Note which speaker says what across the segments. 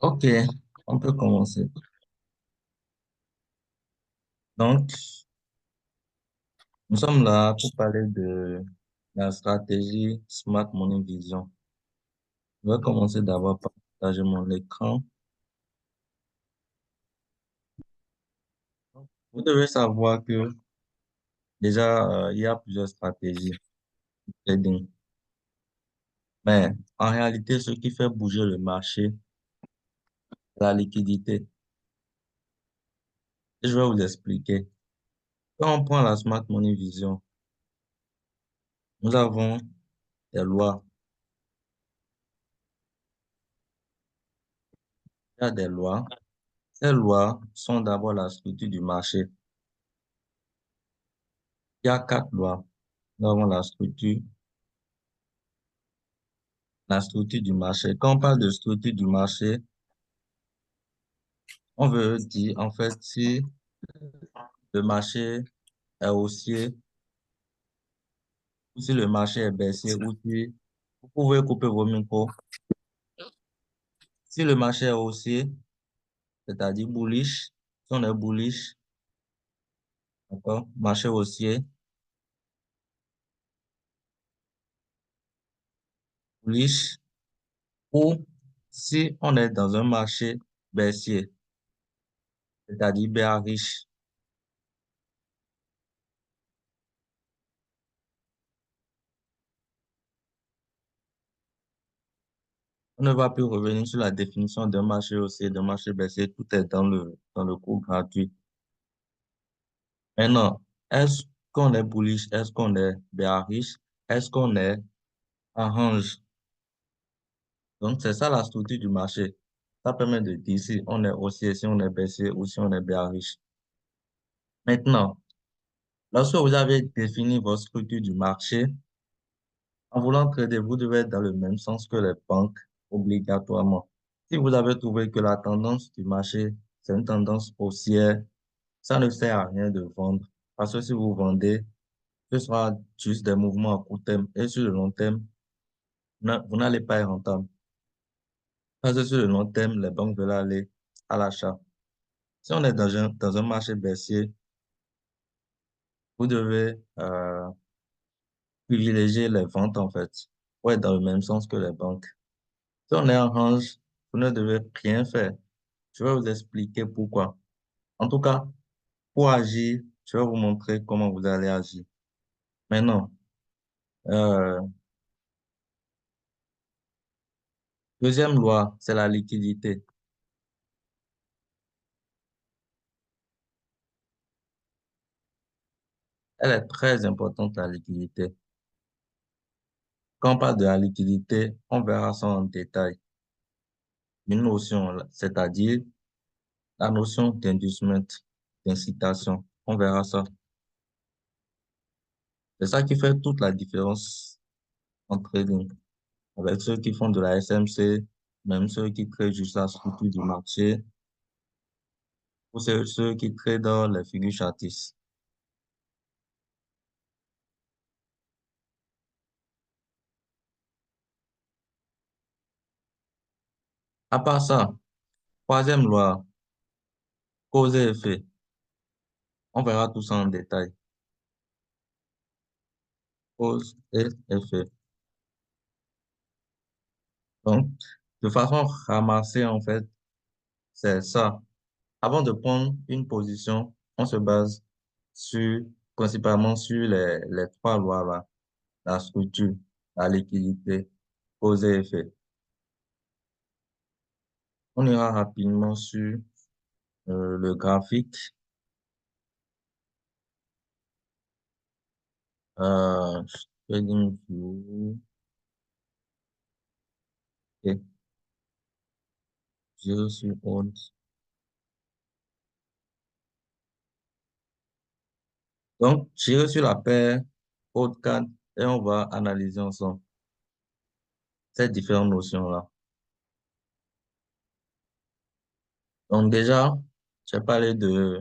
Speaker 1: Ok, on peut commencer. Donc, nous sommes là pour parler de la stratégie Smart Money Vision. Je vais commencer d'abord par partager mon écran. Vous devez savoir que déjà, il y a plusieurs stratégies de trading. Mais en réalité, ce qui fait bouger le marché, c'est la liquidité. Et je vais vous expliquer. Quand on prend la Smart Money Vision, nous avons des lois. Il y a des lois. Ces lois sont d'abord la structure du marché. Il y a quatre lois. Nous avons la structure du marché. Quand on parle de structure du marché, on veut dire en fait si le marché est haussier ou si le marché est baissier ou si vous pouvez couper vos micros. Si le marché est haussier, c'est-à-dire bullish, si on est bullish, d'accord, marché haussier, bullish, ou si on est dans un marché baissier, c'est-à-dire bearish. On ne va plus revenir sur la définition d'un marché haussier, d'un marché baissier, tout est dans le cours gratuit. Maintenant, est-ce qu'on est bullish? Est-ce qu'on est bearish? Est-ce qu'on est en range? Donc, c'est ça la structure du marché. Ça permet de dire si on est haussier, si on est baissier ou si on est bearish. Maintenant, lorsque vous avez défini votre structure du marché, en voulant trader, vous devez être dans le même sens que les banques obligatoirement. Si vous avez trouvé que la tendance du marché, c'est une tendance haussière, ça ne sert à rien de vendre. Parce que si vous vendez, ce sera juste des mouvements à court terme. Et sur le long terme, vous n'allez pas être rentable. Parce que sur le long terme, les banques veulent aller à l'achat. Si on est dans un marché baissier, vous devez privilégier les ventes en fait, pour être dans le même sens que les banques. Si on est en range, vous ne devez rien faire. Je vais vous expliquer pourquoi. En tout cas, pour agir, je vais vous montrer comment vous allez agir. Maintenant, euh, deuxième loi, c'est la liquidité. Elle est très importante, la liquidité. Quand on parle de la liquidité, on verra ça en détail. Une notion, c'est-à-dire la notion d'inducement, d'incitation. On verra ça. C'est ça qui fait toute la différence en trading. Avec ceux qui font de la SMC, même ceux qui créent juste la structure du marché, ou ceux qui créent dans les figures chartistes. À part ça, troisième loi, cause et effet. On verra tout ça en détail. Cause et effet. Donc, de façon ramassée, en fait, c'est ça. Avant de prendre une position, on se base sur, principalement sur les trois lois là, la structure, la liquidité, cause et effet. On ira rapidement sur le graphique. Euh, Trading view, et 0 sur 11. Donc, j'irai sur la paire haute 4 et on va analyser ensemble ces différentes notions-là. Donc déjà, j'ai parlé de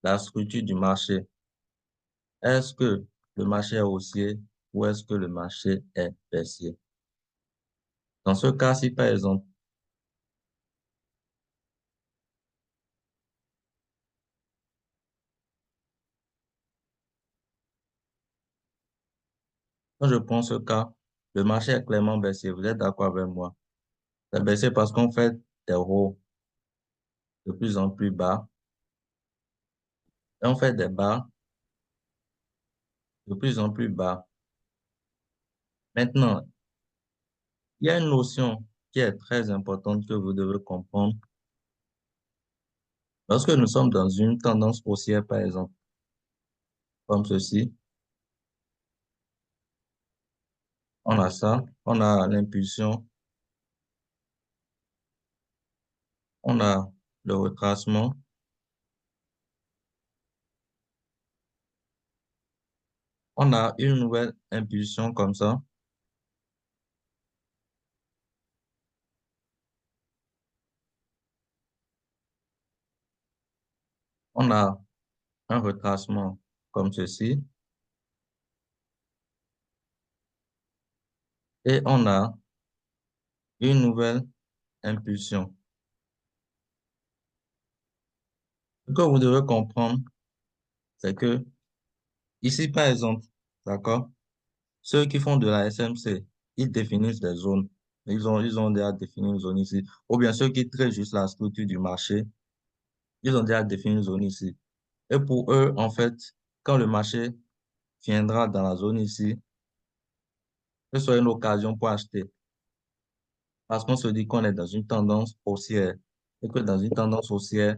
Speaker 1: la structure du marché. Est-ce que le marché est haussier ou est-ce que le marché est baissier? Dans ce cas-ci, par exemple, Quand je prends ce cas, le marché est clairement baissier. Vous êtes d'accord avec moi? C'est baissé parce qu'on fait des hauts de plus en plus bas et on fait des bas de plus en plus bas. Maintenant, il y a une notion qui est très importante que vous devez comprendre. Lorsque nous sommes dans une tendance haussière, par exemple, comme ceci, on a ça, on a l'impulsion, on a le retracement, on a une nouvelle impulsion comme ça, on a un retracement comme ceci, et on a une nouvelle impulsion. Ce que vous devez comprendre, c'est que ici, par exemple, d'accord, ceux qui font de la SMC, ils définissent des zones. Ils ont déjà défini une zone ici. Ou bien ceux qui traitent juste la structure du marché, ils ont déjà défini une zone ici. Et pour eux, en fait, quand le marché viendra dans la zone ici, ce sera une occasion pour acheter. Parce qu'on se dit qu'on est dans une tendance haussière. Et que dans une tendance haussière,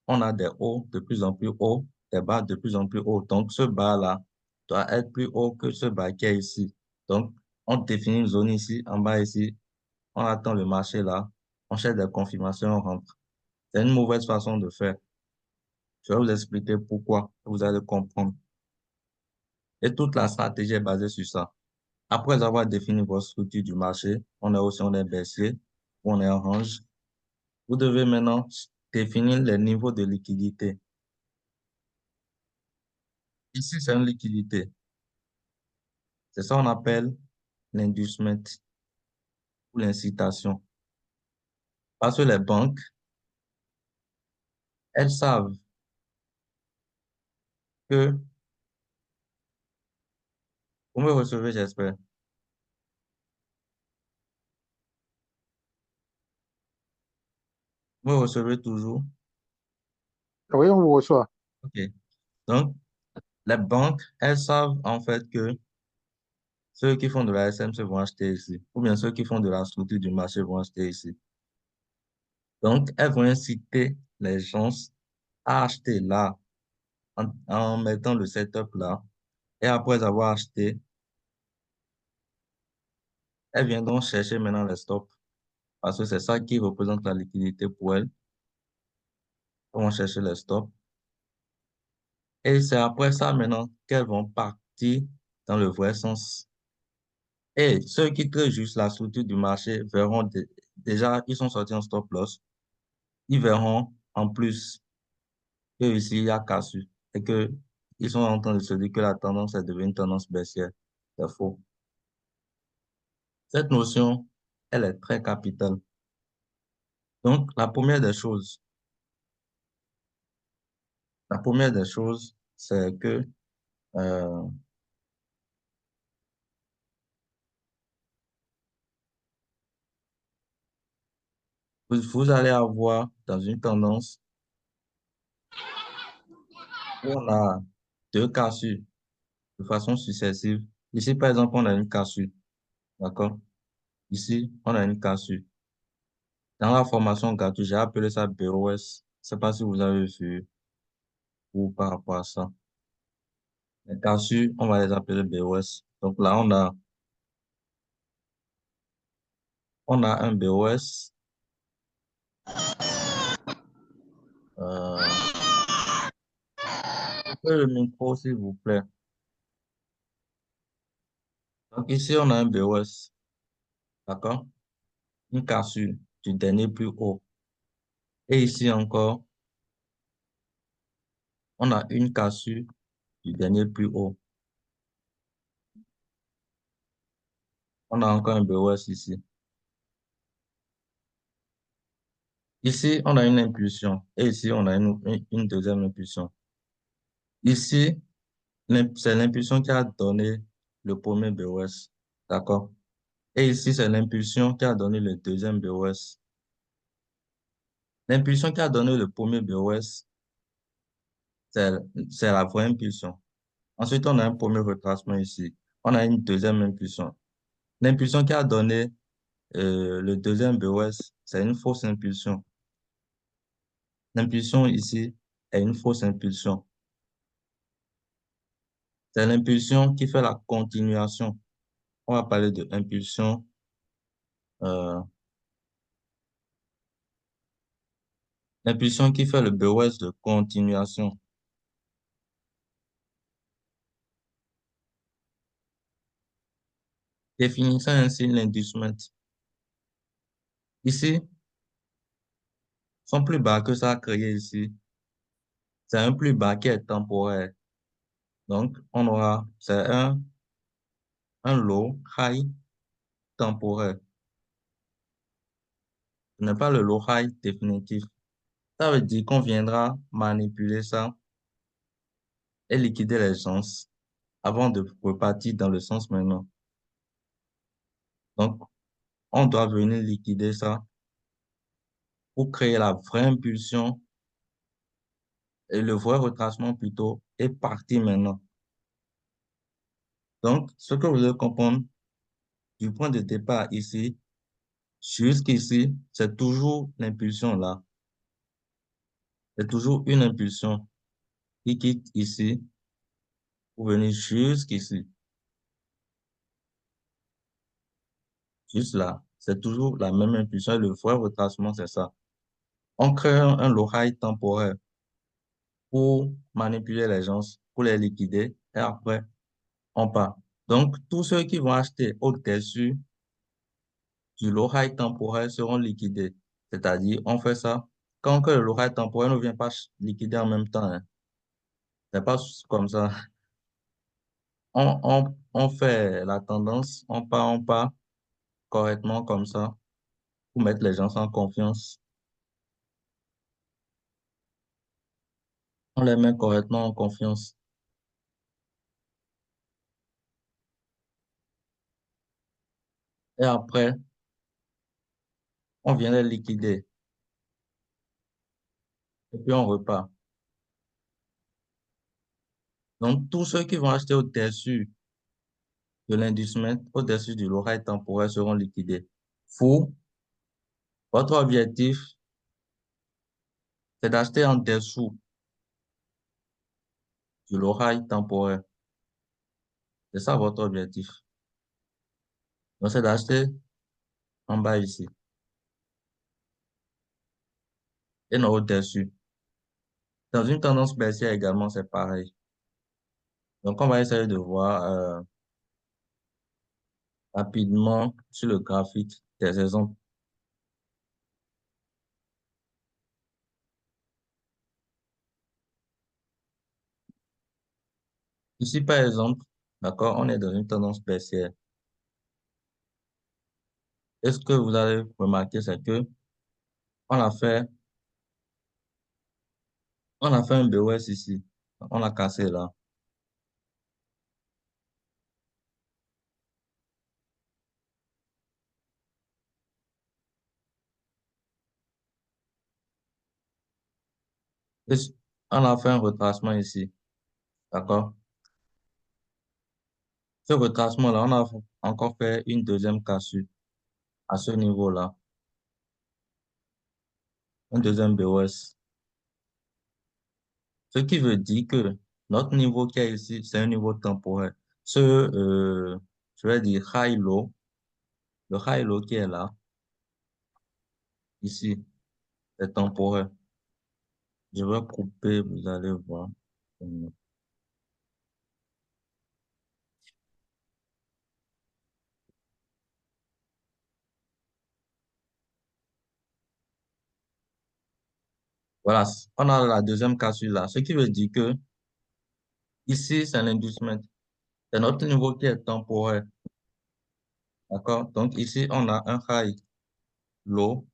Speaker 1: on a des hauts de plus en plus hauts, des bas de plus en plus hauts. Donc, ce bas-là doit être plus haut que ce bas qui est ici. Donc, on définit une zone ici, en bas ici, on attend le marché là, on cherche des confirmations, on rentre. C'est une mauvaise façon de faire. Je vais vous expliquer pourquoi, vous allez comprendre. Et toute la stratégie est basée sur ça. Après avoir défini votre structure du marché, on est baissier, on est orange. Vous devez maintenant définir les niveaux de liquidité. Ici, c'est une liquidité. C'est ça qu'on appelle l'inducement ou l'incitation. Parce que les banques, elles savent que vous me recevez, j'espère. Vous me recevez toujours.
Speaker 2: Oui, on vous reçoit.
Speaker 1: OK. Donc, les banques, elles savent en fait que ceux qui font de la SMC vont acheter ici. Ou bien ceux qui font de la structure du marché vont acheter ici. Donc, elles vont inciter les gens à acheter là, en mettant le setup là. Et après avoir acheté, elles viendront chercher maintenant les stops. Parce que c'est ça qui représente la liquidité pour elles. Elles vont chercher les stops. Et c'est après ça maintenant qu'elles vont partir dans le vrai sens. Et ceux qui traitent juste la structure du marché verront déjà, ils sont sortis en stop loss. Ils verront en plus que ici, il y a cassure et que ils sont en train de se dire que la tendance est devenue une tendance baissière. C'est faux. Cette notion, elle est très capitale. Donc, la première des choses, c'est que euh, vous allez avoir dans une tendance où on a deux cassures de façon successive. Ici, par exemple, on a une cassure. D'accord? Ici, on a une cassure. Dans la formation gratuite, j'ai appelé ça BOS. Je ne sais pas si vous avez vu ou par rapport à ça. Les cassures, on va les appeler BOS. Donc là, on a un BOS. Euh, le micro, s'il vous plaît. Donc ici, on a un BOS. D'accord? Une cassure du dernier plus haut. Et ici encore, on a une cassure du dernier plus haut. On a encore un BOS ici. Ici, on a une impulsion. Et ici, on a une deuxième impulsion. Ici, c'est l'impulsion qui a donné le premier BOS. D'accord? Et ici, c'est l'impulsion qui a donné le deuxième BOS. L'impulsion qui a donné le premier BOS, c'est, c'est la vraie impulsion. Ensuite, on a un premier retracement ici. On a une deuxième impulsion. L'impulsion qui a donné le deuxième BOS, c'est une fausse impulsion. L'impulsion ici est une fausse impulsion. C'est l'impulsion qui fait la continuation. On va parler de impulsion, euh, l'impulsion qui fait le BOS de continuation. Définissons ainsi l'inducement. Ici, son plus bas que ça a créé ici, c'est un plus bas qui est temporaire. Donc, on aura, c'est un low high temporaire. Ce n'est pas le low high définitif. Ça veut dire qu'on viendra manipuler ça et liquider les sens avant de repartir dans le sens maintenant. Donc, on doit venir liquider ça pour créer la vraie impulsion et le vrai retracement plutôt est parti maintenant. Donc, ce que vous devez comprendre du point de départ ici jusqu'ici, c'est toujours l'impulsion là. C'est toujours une impulsion qui quitte ici pour venir jusqu'ici. Juste là. C'est toujours la même impulsion. Le vrai retracement, c'est ça. On crée un lorail temporaire pour manipuler les gens, pour les liquider et après, on part. Donc, tous ceux qui vont acheter au-dessus du lorail temporaire seront liquidés. C'est-à-dire, on fait ça quand que le lorail temporaire ne vient pas liquider en même temps. Hein. C'est pas comme ça. On fait la tendance, on part correctement comme ça pour mettre les gens en confiance. On les met correctement en confiance. Et après, on vient les liquider. Et puis on repart. Donc, tous ceux qui vont acheter au-dessus de l'inducement, au-dessus du lorail temporaire seront liquidés. Vous, votre objectif, c'est d'acheter en dessous du lorail temporaire. C'est ça votre objectif. Donc, c'est d'acheter en bas ici et non au-dessus. Dans une tendance baissière également, c'est pareil. Donc, on va essayer de voir rapidement sur le graphique des exemples. Ici, par exemple, d'accord, on est dans une tendance baissière. Et ce que vous allez remarquer, c'est que on a fait, on a fait un BOS ici. On a cassé là. Et on a fait un retracement ici. D'accord? Ce retracement-là, on a encore fait une deuxième cassure à ce niveau-là. Un deuxième BOS. Ce qui veut dire que notre niveau qui est ici, c'est un niveau temporaire. Je vais dire high-low, le high-low qui est là, ici, c'est temporaire. Je vais couper, vous allez voir. Voilà, on a la deuxième cassure là. Ce qui veut dire que ici, c'est l'inducement. C'est notre niveau qui est temporaire. D'accord? Donc ici, on a un high, low,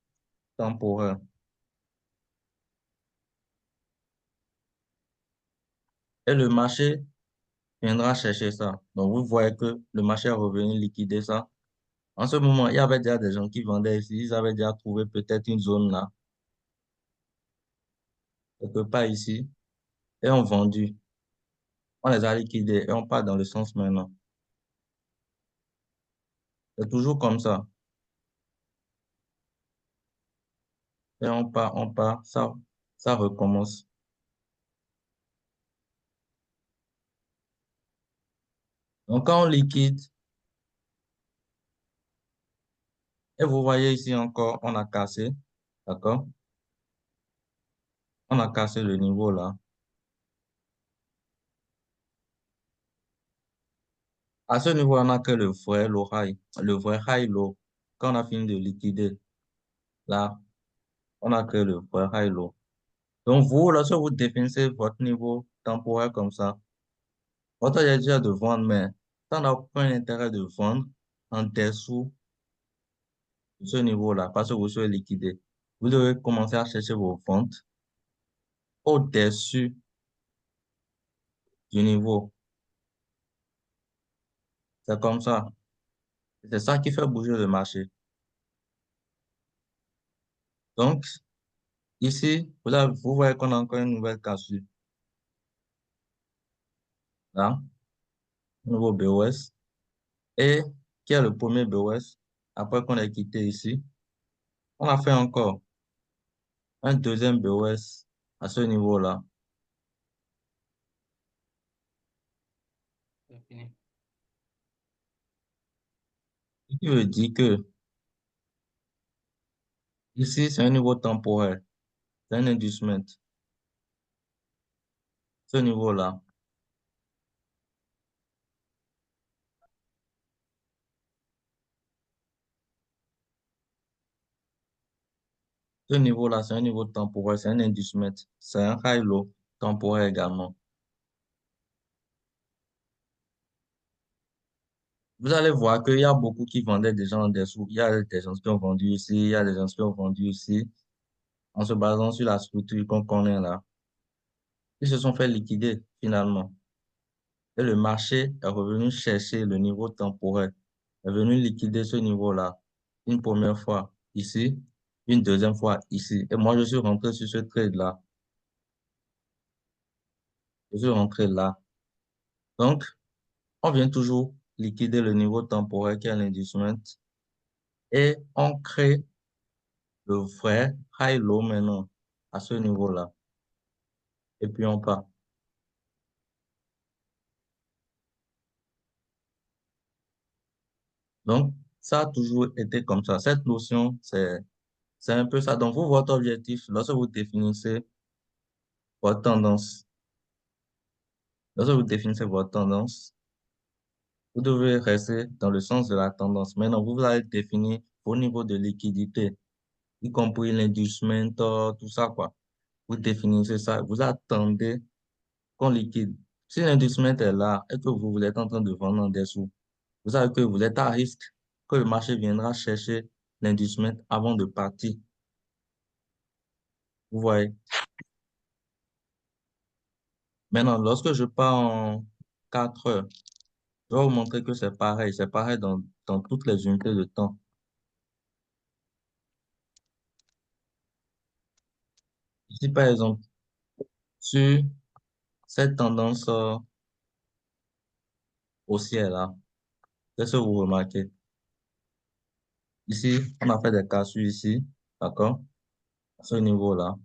Speaker 1: temporaire. Et le marché viendra chercher ça. Donc, vous voyez que le marché est revenu liquider ça. En ce moment, il y avait déjà des gens qui vendaient ici. Ils avaient déjà trouvé peut-être une zone là, quelque part ici, et ont vendu. On les a liquidés et on part dans le sens maintenant. C'est toujours comme ça. Et on part, ça recommence. Donc, quand on liquide, et vous voyez ici encore, on a cassé, d'accord? On a cassé le niveau là. À ce niveau, on n'a que le vrai low high, le vrai high low. Quand on a fini de liquider, là, on n'a que le vrai high low. Donc, vous, lorsque vous définissez votre niveau temporaire comme ça, votre objectif est de vendre, mais ça n'a aucun intérêt de vendre en dessous de ce niveau-là, parce que vous serez liquidé. Vous devez commencer à chercher vos ventes au-dessus du niveau. C'est comme ça. C'est ça qui fait bouger le marché. Donc, ici, vous voyez qu'on a encore une nouvelle cassure. Là, un nouveau BOS. Et qui est le premier BOS? Après qu'on ait quitté ici, on a fait encore un deuxième BOS à ce niveau-là. C'est fini. Ce qui veut dire que ici, c'est un niveau temporaire. C'est un inducement. Ce niveau-là. Ce niveau-là, c'est un niveau temporaire. C'est un inducement. C'est un high-low temporaire également. Vous allez voir qu'il y a beaucoup qui vendaient déjà en dessous. Il y a des gens qui ont vendu ici, il y a des gens qui ont vendu ici, en se basant sur la structure qu'on connaît là. Ils se sont fait liquider finalement. Et le marché est revenu chercher le niveau temporaire, est venu liquider ce niveau-là une première fois ici, une deuxième fois ici. Et moi, je suis rentré sur ce trade-là. Je suis rentré là. Donc, on vient toujours liquider le niveau temporaire qui est l'inducement et on crée le vrai high-low maintenant à ce niveau-là. Et puis on part. Donc, ça a toujours été comme ça. Cette notion, c'est un peu ça. Donc, vous, votre objectif, lorsque vous définissez votre tendance, lorsque vous définissez votre tendance, vous devez rester dans le sens de la tendance. Maintenant, vous allez définir vos niveaux de liquidité, y compris l'inducement, tout ça, quoi. Vous définissez ça. Vous attendez qu'on liquide. Si l'inducement est là et que vous êtes en train de vendre en dessous, vous savez que vous êtes à risque que le marché viendra chercher l'inducement avant de partir. Vous voyez. Maintenant, lorsque je pars en 4 heures, je vais vous montrer que c'est pareil. C'est pareil dans toutes les unités de temps. Ici, par exemple, sur cette tendance haussière là, qu'est-ce que vous remarquez? Ici, on a fait des cassures ici, d'accord? À ce niveau-là.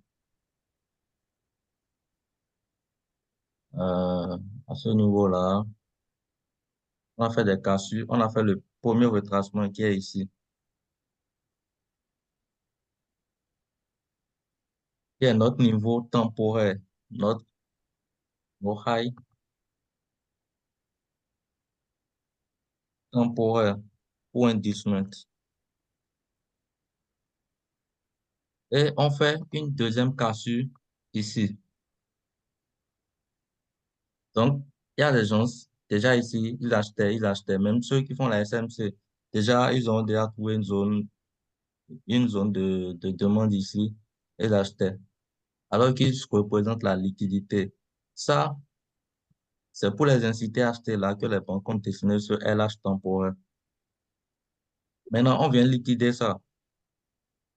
Speaker 1: Euh, à ce niveau-là, on a fait des cassures. On a fait le premier retracement qui est ici, qui est notre niveau temporaire, notre high temporaire ou inducement. Et on fait une deuxième cassure ici. Donc, il y a des gens, déjà ici, ils achetaient. Même ceux qui font la SMC, déjà, ils ont déjà trouvé une zone de demande ici, et ils achetaient. Alors qu'ils représentent la liquidité. Ça, C'est pour les inciter à acheter là que les banques ont dessiné ce LH temporaire. Maintenant, on vient liquider ça.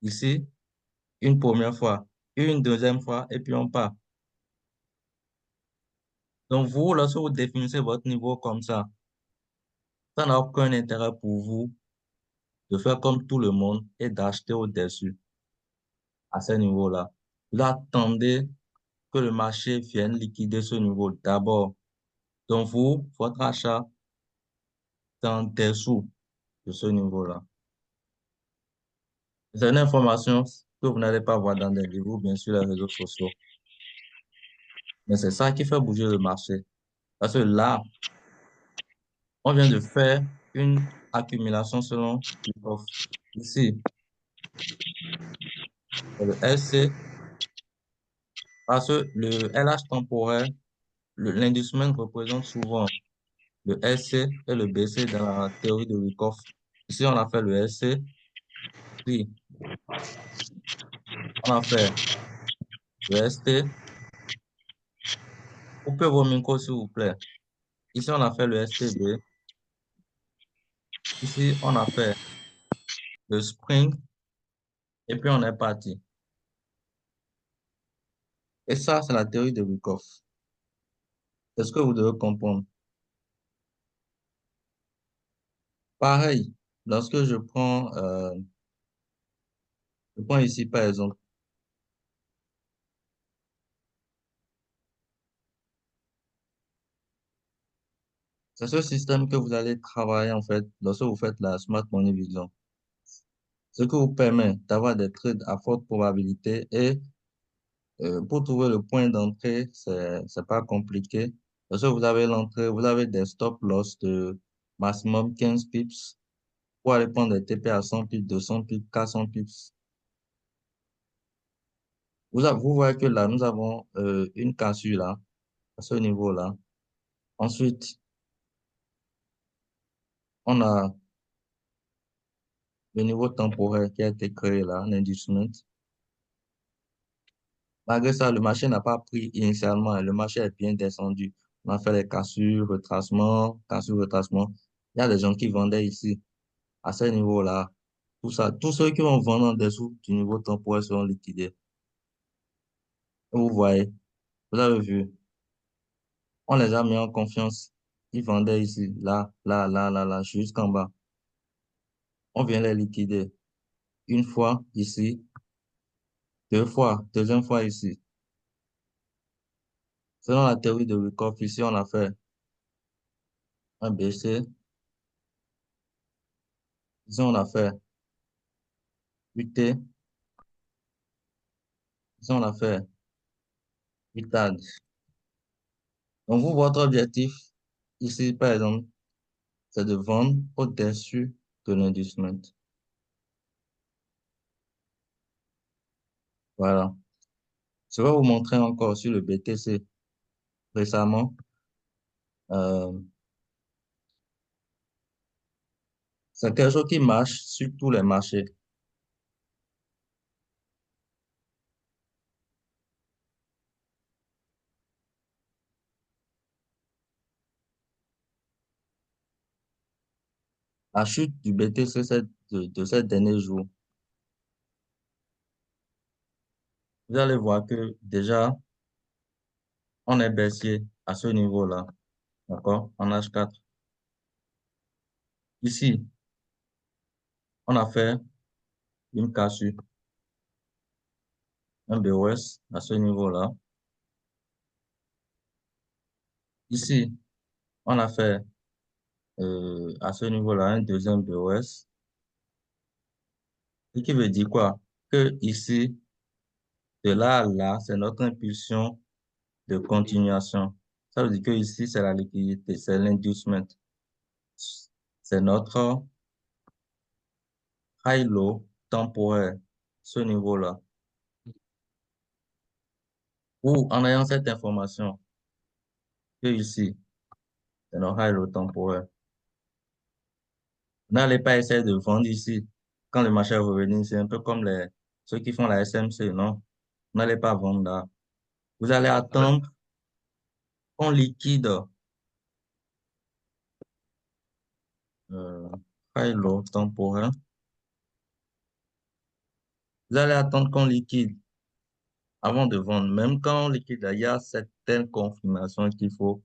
Speaker 1: Ici, une première fois, une deuxième fois, et puis on part. Donc, vous, lorsque vous définissez votre niveau comme ça n'a aucun intérêt pour vous de faire comme tout le monde et d'acheter au-dessus à ce niveau-là. Vous attendez que le marché vienne liquider ce niveau d'abord. Donc, vous, votre achat, c'est en dessous de ce niveau-là. C'est une information que vous n'allez pas voir dans des livres ou bien sur les réseaux sociaux. Mais c'est ça qui fait bouger le marché. Parce que là, on vient de faire une accumulation selon l'offre. Ici, c'est le LC, parce que le LH temporaire, l'industriel représente souvent le LC et le BC dans la théorie de Wyckoff. Ici, on a fait le LC, puis on a fait le ST. Coupez vos micros, s'il vous plaît. Ici, on a fait le STB. Ici, on a fait le Spring, et puis on est parti. Et ça, c'est la théorie de Wyckoff. C'est ce que vous devez comprendre. Pareil, lorsque je prends ici par exemple, c'est ce système que vous allez travailler en fait lorsque vous faites la Smart Money Vision. Ce qui vous permet d'avoir des trades à forte probabilité et pour trouver le point d'entrée, c'est pas compliqué. Lorsque vous avez l'entrée, vous avez des stop loss de maximum 15 pips pour aller prendre des TP à 100 pips, 200 pips, 400 pips. Vous voyez que là, nous avons une cassure là, à ce niveau-là. Ensuite, on a le niveau temporaire qui a été créé là, un inducement. Malgré ça, le marché n'a pas pris initialement et le marché est bien descendu. On a fait les cassures, retracements, cassures, retracements. Il y a des gens qui vendaient ici, à ce niveau-là. Tout ça, tous ceux qui vont vendre en dessous du niveau temporaire seront liquidés. Vous voyez, vous avez vu, on les a mis en confiance. Ils vendaient ici, là, là, là, là, là, jusqu'en bas. On vient les liquider. Une fois ici, deux fois, deuxième fois ici. Selon la théorie de Wyckoff, ici, on a fait un BC. Ici, on a fait UT. Ici, on a fait UTAD. Donc, vous, votre objectif, ici, par exemple, c'est de vendre au-dessus de l'industriel. Voilà. Je vais vous montrer encore sur le BTC. Récemment, euh, c'est quelque chose qui marche sur tous les marchés. La chute du BTC de ces derniers jours, vous allez voir que déjà, on est baissier à ce niveau-là. D'accord? En H4. Ici, on a fait une cassure, un BOS à ce niveau-là. Ici, on a fait à ce niveau-là un deuxième BOS. Ce qui veut dire quoi? Que ici, de là à là, c'est notre impulsion de continuation. Ça veut dire que ici, c'est la liquidité, c'est l'inducement. C'est notre high-low temporaire, ce niveau-là. Ou en ayant cette information, que ici, c'est notre high-low temporaire. N'allez pas essayer de vendre ici. Quand le marché est revenu, c'est un peu comme ceux qui font la SMC, non? N'allez pas vendre là. Vous allez attendre qu'on liquide euh, high low temporaire. Vous allez attendre qu'on liquide avant de vendre. Même quand on liquide, il y a certaines confirmations qu'il faut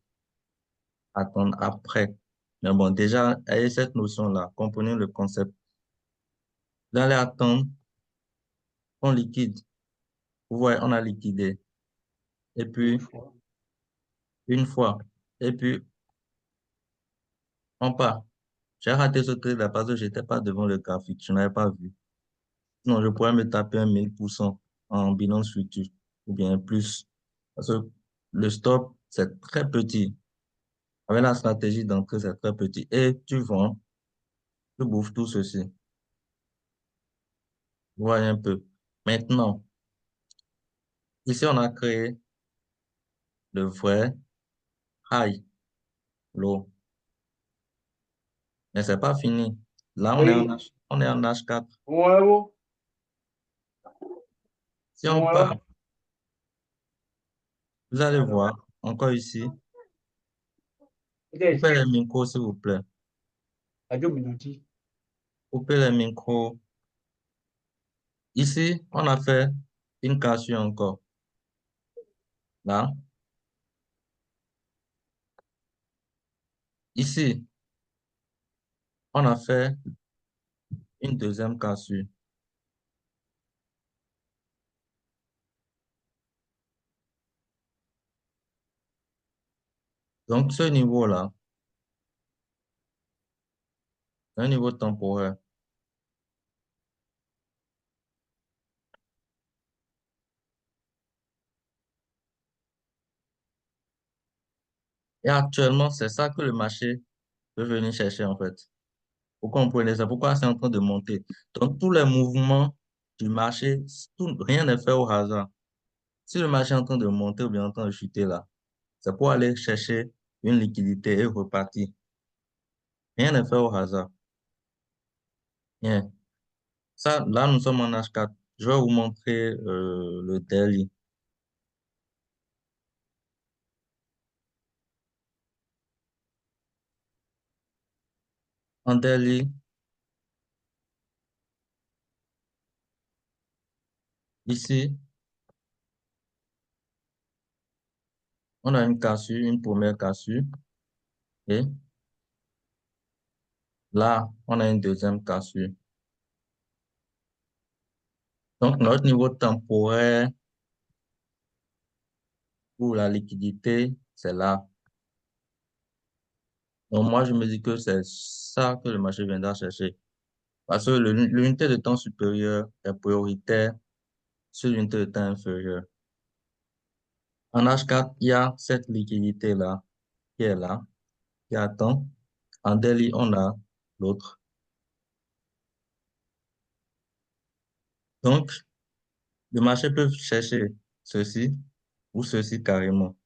Speaker 1: attendre après. Mais bon, déjà, ayez cette notion-là. Comprenez le concept. Vous allez attendre qu'on liquide. Vous voyez, on a liquidé. Et
Speaker 2: Une
Speaker 1: puis,
Speaker 2: fois.
Speaker 1: une fois. Et puis, on part. J'ai raté ce truc-là parce que j'étais pas devant le graphique. Je n'avais pas vu. Sinon, je pourrais me taper un 1000% en Binance Future ou bien plus. Parce que le stop, c'est très petit. Avec la stratégie d'entrée, c'est très petit. Et tu vends, tu bouffes tout ceci. Vous voyez un peu. Maintenant, ici, on a créé le vrai high, low. Mais c'est pas fini. Là,
Speaker 2: Oui.
Speaker 1: On est en H4.
Speaker 2: Nuevo,
Speaker 1: Si on part,
Speaker 2: nuevo.
Speaker 1: vous allez
Speaker 2: Alors,
Speaker 1: voir, encore ici,
Speaker 2: ¿qué
Speaker 1: coupez
Speaker 2: es?
Speaker 1: les micros, s'il vous plaît.
Speaker 2: Hay un minuti.
Speaker 1: Coupez les micros. Ici, on a fait une cassure encore. Là, ici, on a fait une deuxième cassure. Donc, ce niveau-là, c'est un niveau temporaire. Et actuellement, c'est ça que le marché peut venir chercher, en fait. Vous comprenez ça? Pourquoi c'est en train de monter? Donc, tous les mouvements du marché, rien n'est fait au hasard. Si le marché est en train de monter ou bien en train de chuter là, c'est pour aller chercher une liquidité et repartir. Rien n'est fait au hasard. Rien. Ça, là, nous sommes en H4. Je vais vous montrer le daily. En daily, ici, on a une cassure, une première cassure. Et là, on a une deuxième cassure. Donc, notre niveau temporaire pour la liquidité, c'est là. Donc, moi, je me dis que c'est ça que le marché viendra chercher. Parce que l'unité de temps supérieure est prioritaire sur l'unité de temps inférieure. En H4, il y a cette liquidité-là qui est là, qui attend. En daily, on a l'autre. Donc, le marché peut chercher ceci ou ceci carrément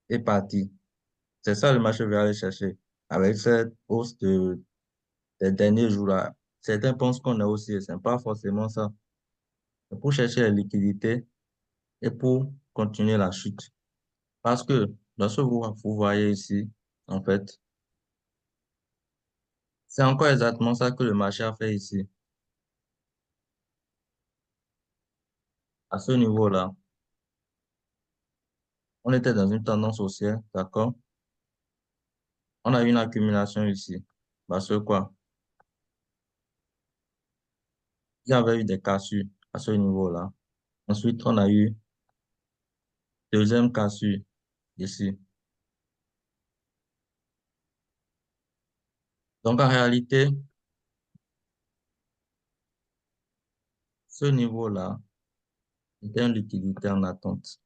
Speaker 1: et partir. C'est ça le marché va aller chercher. Avec cette hausse des derniers jours-là, certains pensent qu'on est haussier. Ce n'est pas forcément ça. C'est pour chercher la liquidité et pour continuer la chute. Parce que lorsque vous voyez ici, en fait, c'est encore exactement ça que le marché a fait ici. À ce niveau-là, on était dans une tendance haussière, d'accord? On a eu une accumulation ici. Parce que quoi? Il y avait eu des cassures à ce niveau-là. Ensuite, on a eu deuxième cassure ici. Donc, en réalité, ce niveau-là était une liquidité en attente.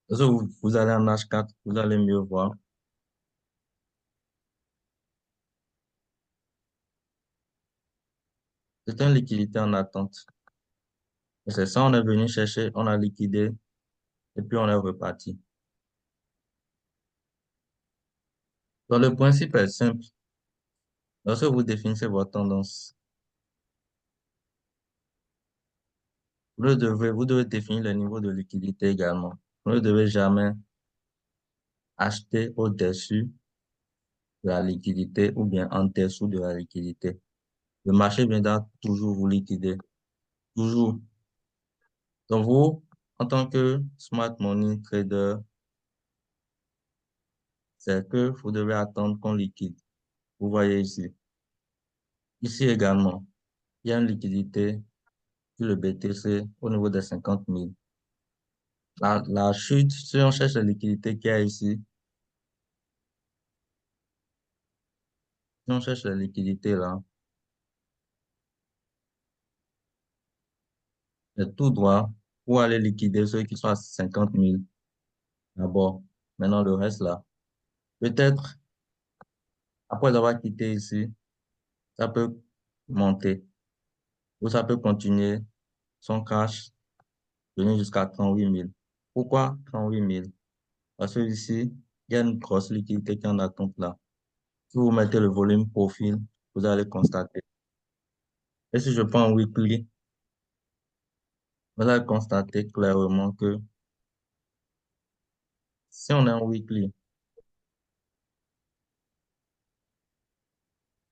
Speaker 1: Lorsque vous allez en H4, vous allez mieux voir. C'est une liquidité en attente. Et c'est ça, on est venu chercher, on a liquidé et puis on est reparti. Donc, le principe est simple. Lorsque vous définissez votre tendance, vous devez définir le niveau de liquidité également. Vous ne devez jamais acheter au-dessus de la liquidité ou bien en dessous de la liquidité. Le marché viendra toujours vous liquider. Toujours. Donc vous, en tant que smart money trader, c'est que vous devez attendre qu'on liquide. Vous voyez ici. Ici également, il y a une liquidité sur le BTC au niveau des 50 000. La chute, si on cherche la liquidité qu'il y a ici, si on cherche la liquidité là, c'est tout droit pour aller liquider ceux qui sont à 50 000 d'abord. Maintenant, le reste là. Peut-être, après avoir quitté ici, ça peut monter ou ça peut continuer son crash, venir jusqu'à 38 000. Pourquoi 38 000? Parce que ici, il y a une grosse liquidité qui est en attente là. Si vous mettez le volume profil, vous allez constater. Et si je prends un weekly, vous allez constater clairement que si on est en weekly,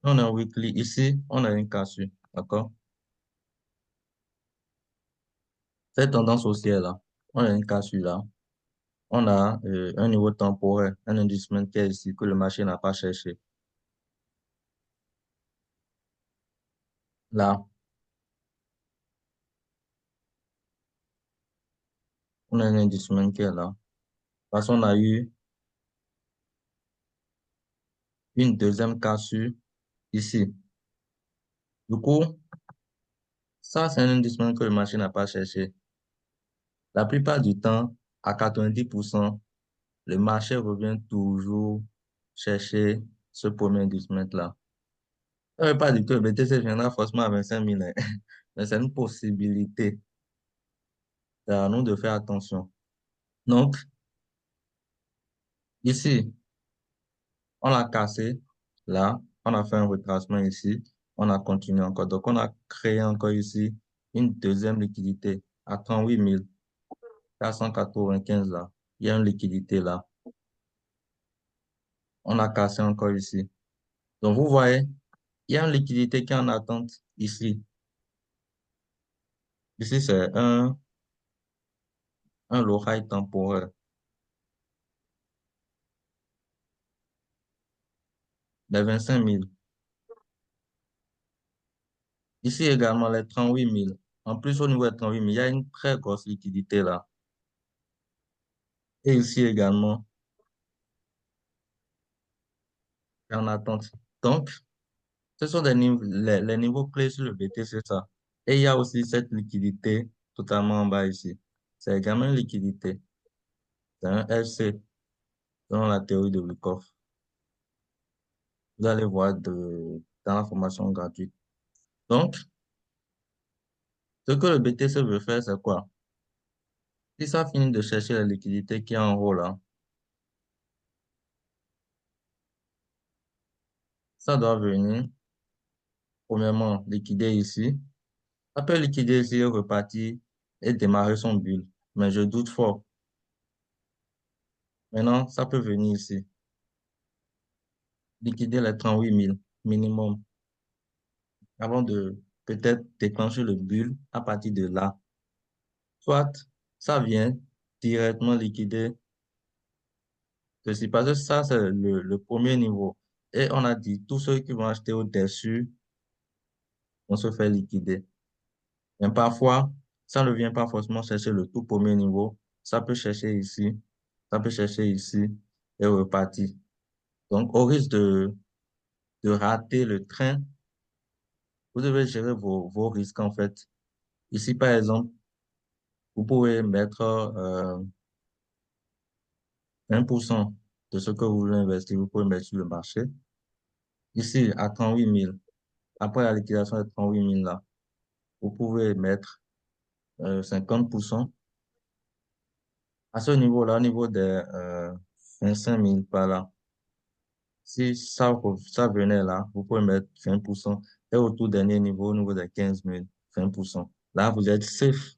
Speaker 1: on est en weekly, ici, on a une cassure, d'accord? Cette tendance haussière là, on a une cassure là. On a un niveau temporaire, un inducement qui est ici, que le marché n'a pas cherché. Là, on a un inducement qui est là. Parce qu'on a eu une deuxième cassure ici. Du coup, ça, c'est un inducement que le marché n'a pas cherché. La plupart du temps, à 90%, le marché revient toujours chercher ce premier inducement-là. Ça ne veut pas dire que le BTC viendra forcément à 25 000, hein. Mais c'est une possibilité. C'est à nous de faire attention. Donc, ici, on a cassé. Là, on a fait un retracement ici. On a continué encore. Donc, on a créé encore ici une deuxième liquidité à 38 495 là. Il y a une liquidité là. On a cassé encore ici. Donc, vous voyez, il y a une liquidité qui est en attente ici. Ici, c'est un low high temporaire de 25 000. Ici également, les 38 000. En plus, au niveau des 38 000, il y a une très grosse liquidité là. Et ici également, en attente. Donc, ce sont les niveaux clés sur le BTC, c'est ça. Et il y a aussi cette liquidité totalement en bas ici. C'est également une liquidité. C'est un FC, selon la théorie de Wyckoff. Vous allez voir dans la formation gratuite. Donc, ce que le BTC veut faire, c'est quoi? Si ça finit de chercher la liquidité qui est en haut là, ça doit venir, premièrement, liquider ici. Ça peut liquider ici et repartir et démarrer son bulle. Mais je doute fort. Maintenant, ça peut venir ici. Liquider les 38 000 minimum avant de peut-être déclencher le bulle à partir de là. Soit ça vient directement liquider ceci parce que ça, c'est le premier niveau. Et on a dit, tous ceux qui vont acheter au-dessus vont se faire liquider. Mais parfois, ça ne vient pas forcément chercher le tout premier niveau. Ça peut chercher ici, ça peut chercher ici et repartir. Donc, au risque de rater le train, vous devez gérer vos risques en fait. Ici, par exemple, vous pouvez mettre 1% de ce que vous voulez investir, vous pouvez mettre sur le marché. Ici, à 38 000, après la liquidation de 38 000 là, vous pouvez mettre 50%. À ce niveau-là, au niveau des 25 000 par là, si ça venait là, vous pouvez mettre 20%. Et au tout dernier niveau, au niveau des 15 000, 20%. Là, vous êtes safe.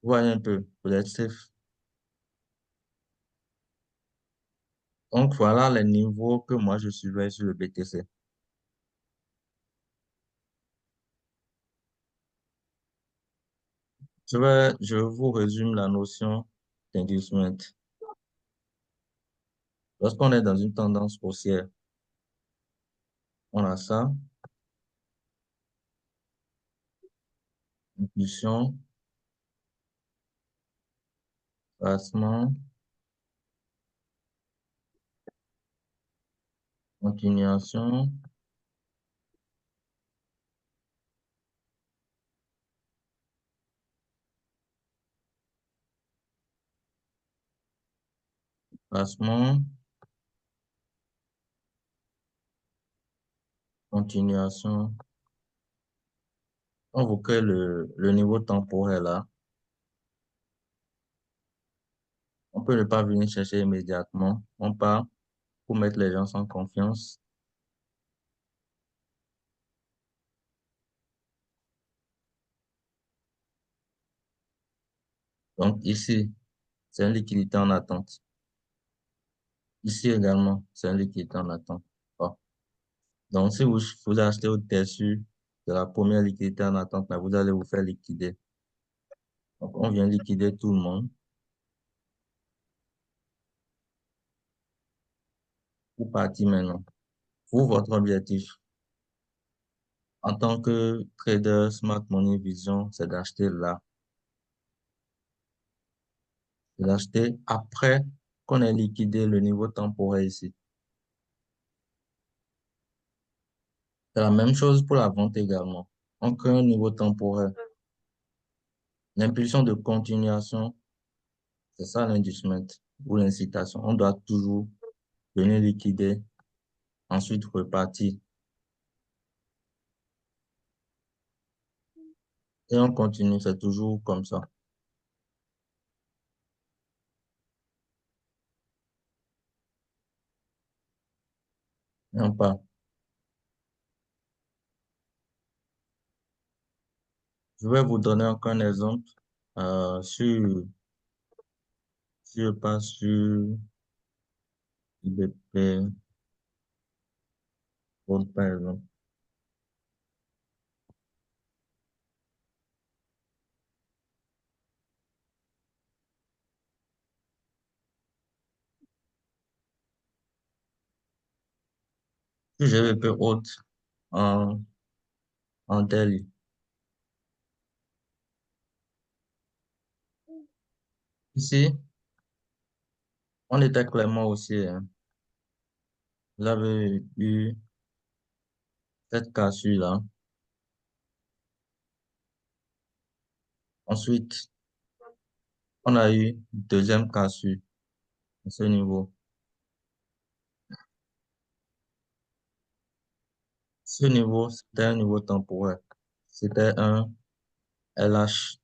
Speaker 1: Vous voyez un peu, vous êtes safe. Donc, voilà les niveaux que moi je surveille sur le BTC. Je vous résume la notion d'inducement. Lorsqu'on est dans une tendance haussière, on a ça, impulsion, placement, continuation, placement, continuation. On vous crée le niveau temporel là. On peut ne pas venir chercher immédiatement. On part pour mettre les gens en confiance. Donc ici, c'est une liquidité en attente. Ici également, c'est une liquidité en attente. Bon. Donc si vous achetez au-dessus de la première liquidité en attente, là, vous allez vous faire liquider. Donc on vient liquider tout le monde. Vous partez maintenant. Vous, votre objectif en tant que trader Smart Money Vision, c'est d'acheter là. C'est d'acheter après qu'on ait liquidé le niveau temporaire ici. C'est la même chose pour la vente également. On crée un niveau temporaire. L'impulsion de continuation, c'est ça l'inducement ou l'incitation. On doit toujours venir liquider, ensuite repartir. Et on continue, c'est toujours comme ça. Et on part. Je vais vous donner encore un exemple si je passe sur IBP, par exemple. Si GBP haute en, en daily. Ici, on était clairement aussi, hein. Vous avez eu cette cassure-là. Ensuite, on a eu deuxième cassure à ce niveau. Ce niveau, c'était un niveau temporaire. C'était un LH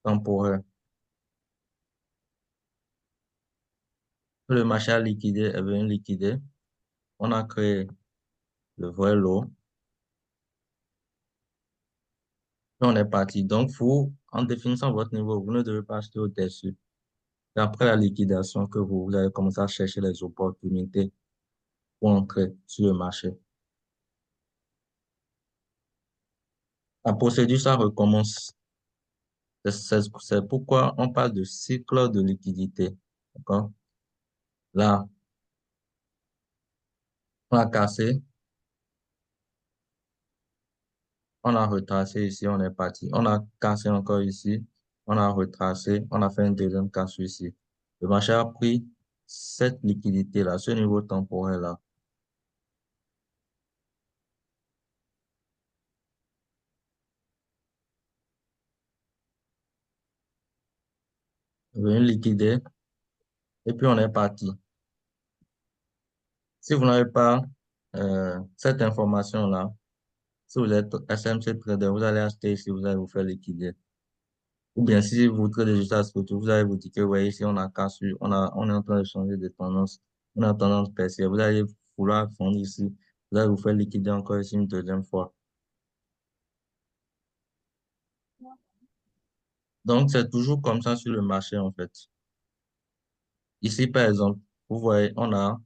Speaker 1: temporaire. Le marché a liquidé, est venu liquider. On a créé le vrai lot. Et on est parti. Donc, vous, en définissant votre niveau, vous ne devez pas acheter au-dessus. C'est après la liquidation que vous allez commencer à chercher les opportunités pour entrer sur le marché. La procédure, ça recommence. C'est pourquoi on parle de cycle de liquidité. D'accord? Là, on a cassé, on a retracé ici, on est parti. On a cassé encore ici, on a retracé, on a fait une deuxième casse ici. Le marché a pris cette liquidité-là, ce niveau temporel-là. Venu liquider, et puis on est parti. Si vous n'avez pas cette information-là, si vous êtes SMC Trader, vous allez acheter ici, vous allez vous faire liquider. Ou bien si vous tradez juste à ce que vous allez vous dire que, ouais, ici, on a cassé, on est en train de changer de tendance, on est en tendance baissière. Vous allez vouloir fondre ici, vous allez vous faire liquider encore ici une deuxième fois. Donc, c'est toujours comme ça sur le marché, en fait. Ici, par exemple, vous voyez, on a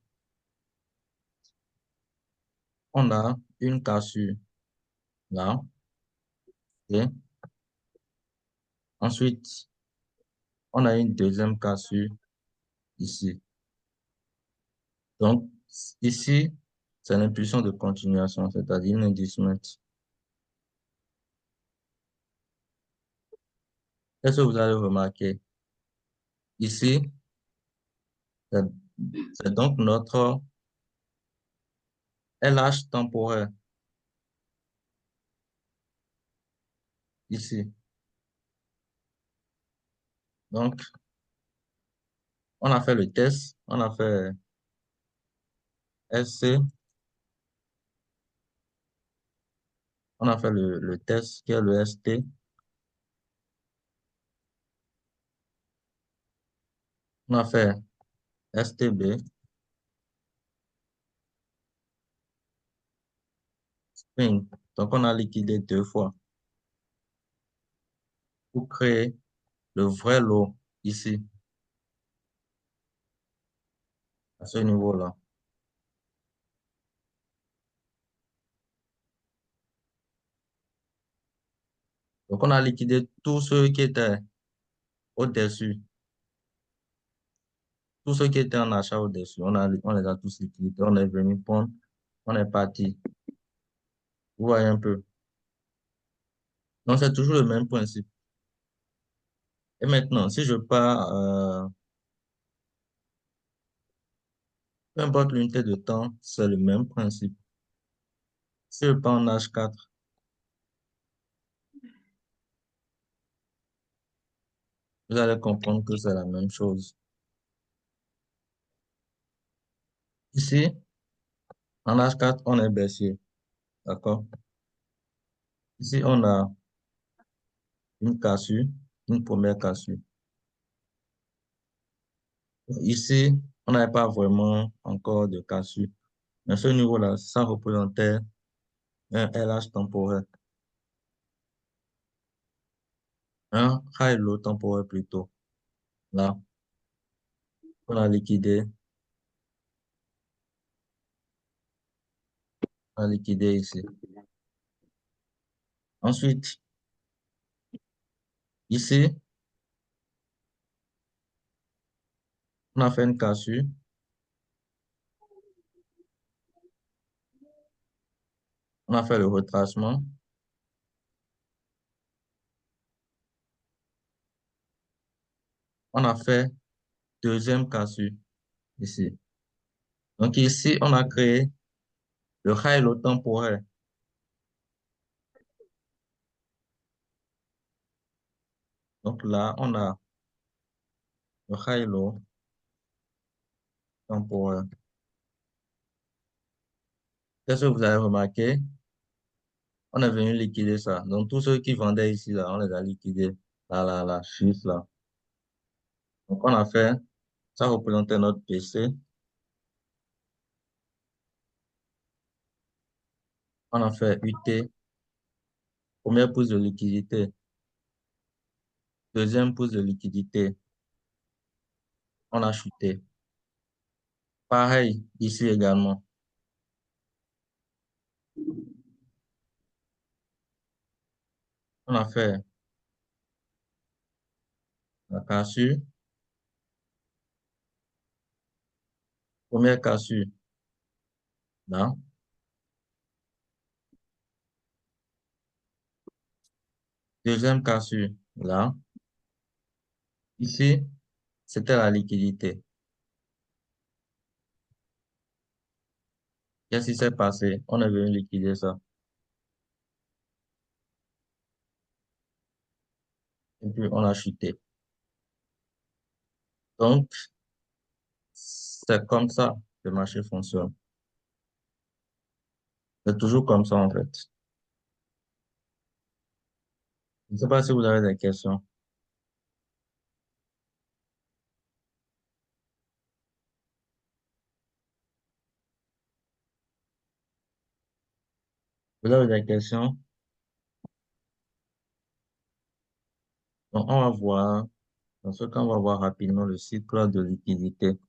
Speaker 1: une cassure là. Ok. Ensuite, on a une deuxième cassure ici. Donc, ici, c'est l'impulsion de continuation, c'est-à-dire une inducement. Qu'est-ce que vous allez remarquer? Ici, c'est c'est donc notre LH temporaire, ici. Donc, on a fait le test, on a fait SC, on a fait le test qui est le ST, on a fait STB, spin. Donc, on a liquidé deux fois pour créer le vrai lot ici, à ce niveau-là. Donc, on a liquidé tous ceux qui étaient au-dessus, tous ceux qui étaient en achat au-dessus. On les a tous liquidés. On est venu prendre, on est parti. Vous voyez un peu. Donc, c'est toujours le même principe. Et maintenant, si je pars, peu importe l'unité de temps, c'est le même principe. Si je pars en H4, vous allez comprendre que c'est la même chose. Ici, en H4, on est baissier. D'accord? Ici, on a une cassure, une première cassure. Ici, on n'avait pas vraiment encore de cassure. Mais à ce niveau-là, ça représentait un LH temporaire, un high-low temporaire plutôt. Là, on a liquidé ici. Ensuite, ici, on a fait une cassure, on a fait le retracement, on a fait deuxième cassure ici. Donc ici, on a créé le high-low temporaire. Donc là, on a le high-low temporaire. Qu'est-ce que vous avez remarqué? On est venu liquider ça. Donc tous ceux qui vendaient ici, là, on les a liquidés. Là, juste là. Donc on a fait, ça représentait notre PC. On a fait UT, première pousse de liquidité, deuxième pousse de liquidité, on a chuté. Pareil, ici également. On a fait la cassure, première cassure, là. Deuxième cassure, là. Ici, c'était la liquidité. Qu'est-ce qui s'est passé? On est venu liquider ça. Et puis, on a chuté. Donc, c'est comme ça que le marché fonctionne. C'est toujours comme ça, en fait. Je ne sais pas si vous avez des questions. Vous avez des questions? Donc, on va voir Dans ce cas, on va voir rapidement le cycle de liquidité.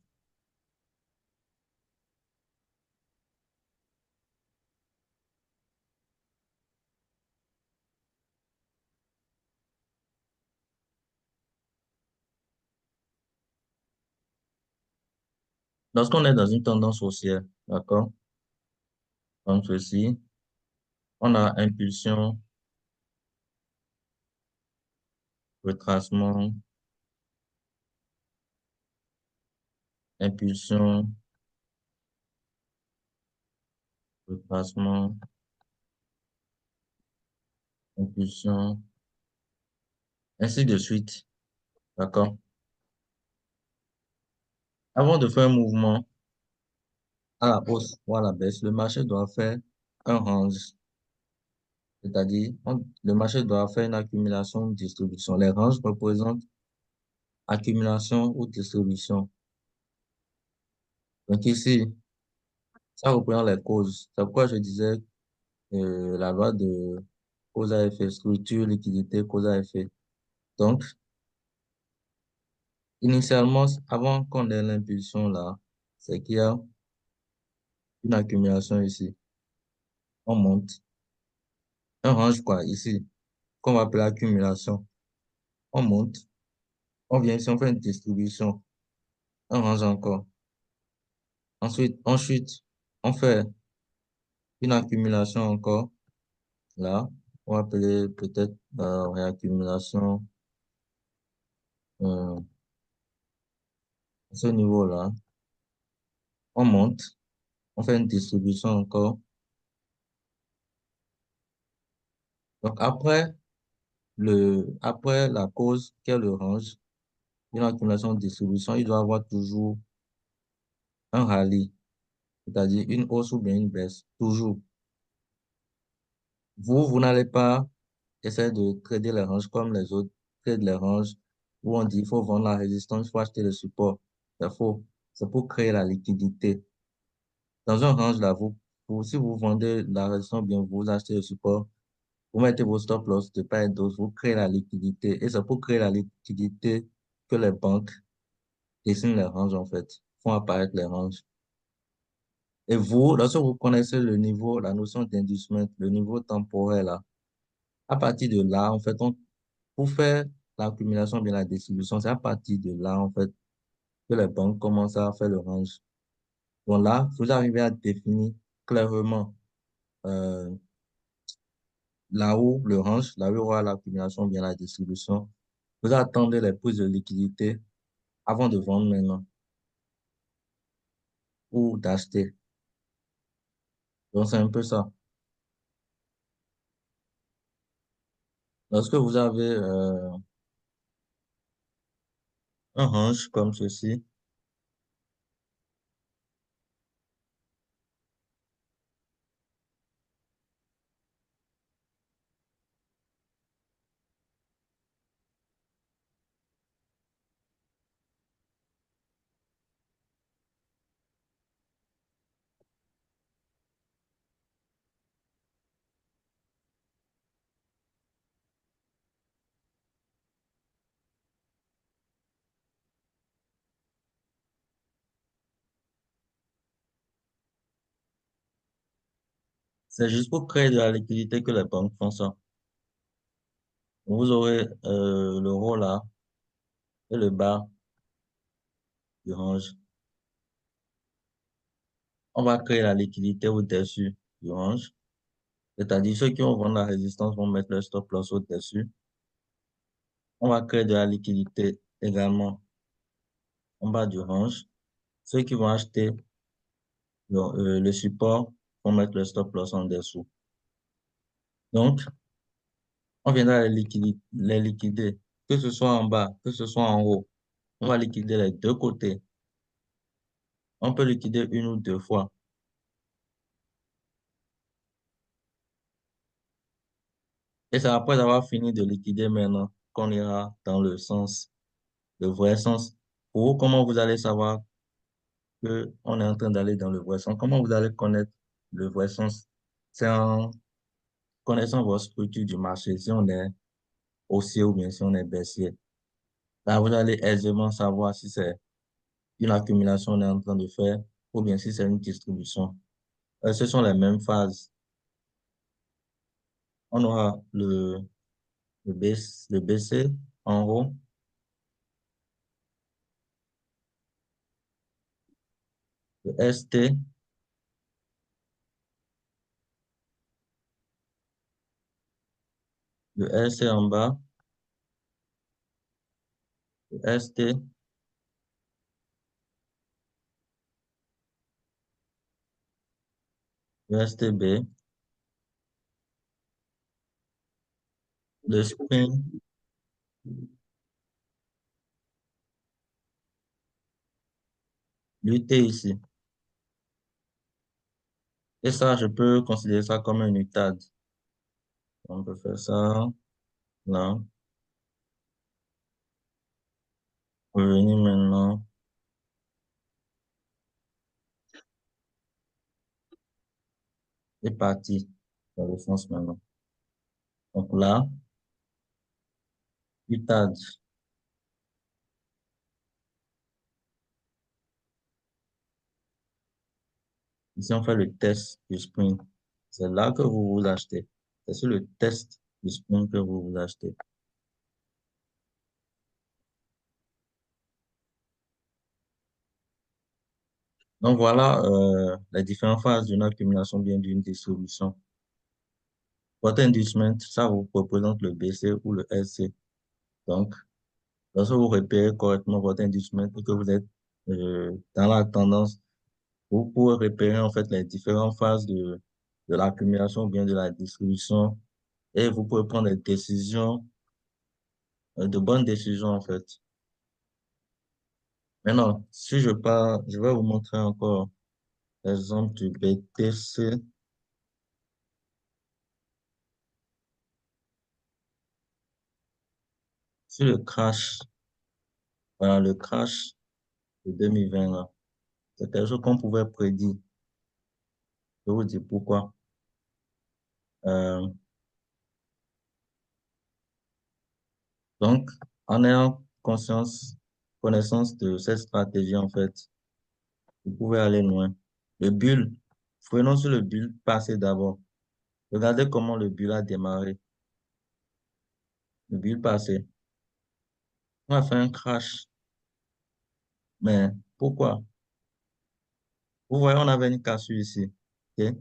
Speaker 1: Lorsqu'on est dans une tendance haussière, d'accord? Comme ceci, on a impulsion, retracement, impulsion, retracement, impulsion, ainsi de suite, d'accord? Avant de faire un mouvement à la hausse ou à la baisse, le marché doit faire un range, c'est-à-dire le marché doit faire une accumulation-distribution. Les ranges représentent accumulation ou distribution. Donc ici, ça représente les causes. C'est pourquoi je disais la loi de cause à effet, structure, liquidité, cause à effet. Donc, initialement, avant qu'on ait l'impulsion là, c'est qu'il y a une accumulation ici. On monte. Un range quoi, ici, qu'on va appeler accumulation. On monte. On vient ici, on fait une distribution. Un range encore. Ensuite, on chute. On fait une accumulation encore. Là, on va appeler peut-être réaccumulation à ce niveau-là. On monte. On fait une distribution encore. Donc, après la cause, qui est le range, une accumulation-distribution, il doit avoir toujours un rallye, c'est-à-dire une hausse ou bien une baisse, toujours. Vous n'allez pas essayer de trader les ranges comme les autres tradent les ranges, où on dit il faut vendre la résistance, il faut acheter le support. C'est faux. C'est pour créer la liquidité. Dans un range, là, si vous vendez la résistance, bien vous achetez le support, vous mettez vos stop loss de part et d'autre, vous créez la liquidité. Et c'est pour créer la liquidité que les banques dessinent les ranges, en fait, font apparaître les ranges. Et vous, lorsque vous connaissez le niveau, la notion d'inducement, le niveau temporel, là, à partir de là, en fait, pour faire l'accumulation, bien la distribution, c'est à partir de là, en fait, que les banques commencent à faire le range. Donc là, vous arrivez à définir clairement euh, là où le range, là où il y aura l'accumulation, bien la distribution. Vous attendez les prises de liquidité avant de vendre maintenant ou d'acheter. Donc, c'est un peu ça. Lorsque vous avez un range comme ceci, c'est juste pour créer de la liquidité que les banques font ça. Vous aurez le haut là et le bas du range. On va créer la liquidité au-dessus du range. C'est-à-dire ceux qui vont vendre la résistance vont mettre leur stop loss au-dessus. On va créer de la liquidité également en bas du range. Ceux qui vont acheter le support vont mettre le stop loss en dessous. Donc, on viendra les liquider, que ce soit en bas, que ce soit en haut. On va liquider les deux côtés. On peut liquider une ou deux fois. Et c'est après avoir fini de liquider maintenant qu'on ira dans le vrai sens. Pour vous, comment vous allez savoir que on est en train d'aller dans le vrai sens? Comment vous allez connaître le vrai sens? C'est en connaissant votre structure du marché, si on est haussier ou bien si on est baissier. Là, vous allez aisément savoir si c'est une accumulation qu'on est en train de faire ou bien si c'est une distribution. Ce sont les mêmes phases. On aura le BC en haut, le ST, le SC en bas, le ST, le STB, le spring, l'UT ici. Et ça, je peux considérer ça comme un UTAD. On peut faire ça, là. Revenir maintenant, et parti dans le sens maintenant. Donc là, UTAD. Ici, on fait le test du sprint. C'est là que vous vous achetez. C'est sur le test du sprint que vous vous achetez. Donc voilà les différentes phases d'une accumulation bien d'une distribution. Votre inducement, ça vous représente le BC ou le SC. Donc, lorsque vous repérez correctement votre inducement et que vous êtes dans la tendance, vous pouvez repérer en fait les différentes phases de l'accumulation ou bien de la distribution et vous pouvez prendre des décisions, de bonnes décisions en fait. Maintenant, si je pars, je vais vous montrer encore l'exemple du BTC. Sur le crash, voilà le crash de 2020 là, c'est quelque chose qu'on pouvait prédire. Je vous dis pourquoi. Euh, donc, en ayant connaissance de cette stratégie en fait, vous pouvez aller loin. Le bull, prenons sur le bull passé d'abord. Regardez comment le bull a démarré. Le bull passé. On a fait un crash. Mais pourquoi? Vous voyez, on avait une cassure ici. Ok?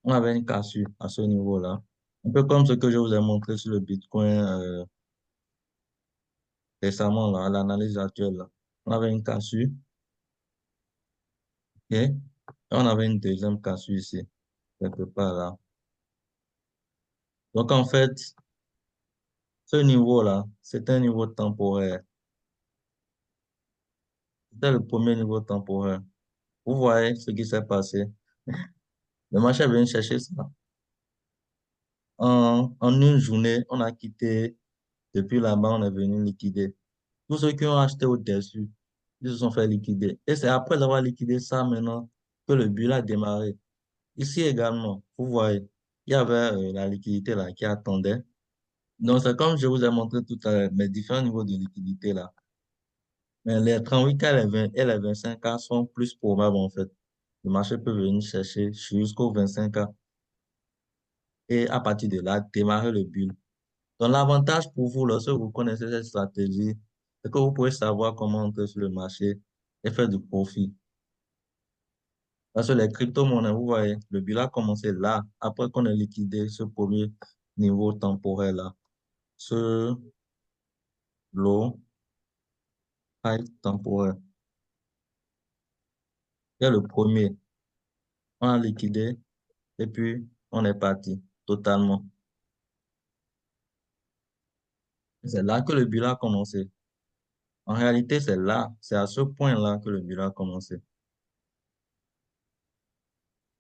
Speaker 1: On avait une cassure à ce niveau-là. Un peu comme ce que je vous ai montré sur le Bitcoin récemment, là, à l'analyse actuelle. Là. On avait une cassure. Ok? Et on avait une deuxième cassure ici, quelque part là. Donc en fait, ce niveau-là, c'est un niveau temporaire. C'était le premier niveau temporaire. Vous voyez ce qui s'est passé. Le marché est venu chercher ça. En une journée, on a quitté. Depuis là-bas, on est venu liquider. Tous ceux qui ont acheté au-dessus, ils se sont fait liquider. Et c'est après avoir liquidé ça maintenant que le bulle a démarré. Ici également, vous voyez, il y avait la liquidité là qui attendait. Donc c'est comme je vous ai montré tout à l'heure, mes différents niveaux de liquidité là. Mais les 38K et les 25K sont plus probables en fait. Le marché peut venir chercher jusqu'au 25K et à partir de là, démarrer le bulle. Donc, l'avantage pour vous, lorsque vous connaissez cette stratégie, c'est que vous pouvez savoir comment entrer sur le marché et faire du profit. Parce que les crypto-monnaies, vous voyez, le bilan a commencé là, après qu'on ait liquidé ce premier niveau temporel là, ce low high temporel. C'est le premier. On a liquidé et puis on est parti totalement. C'est là que le bilan a commencé. En réalité, c'est là, c'est à ce point-là que le bilan a commencé.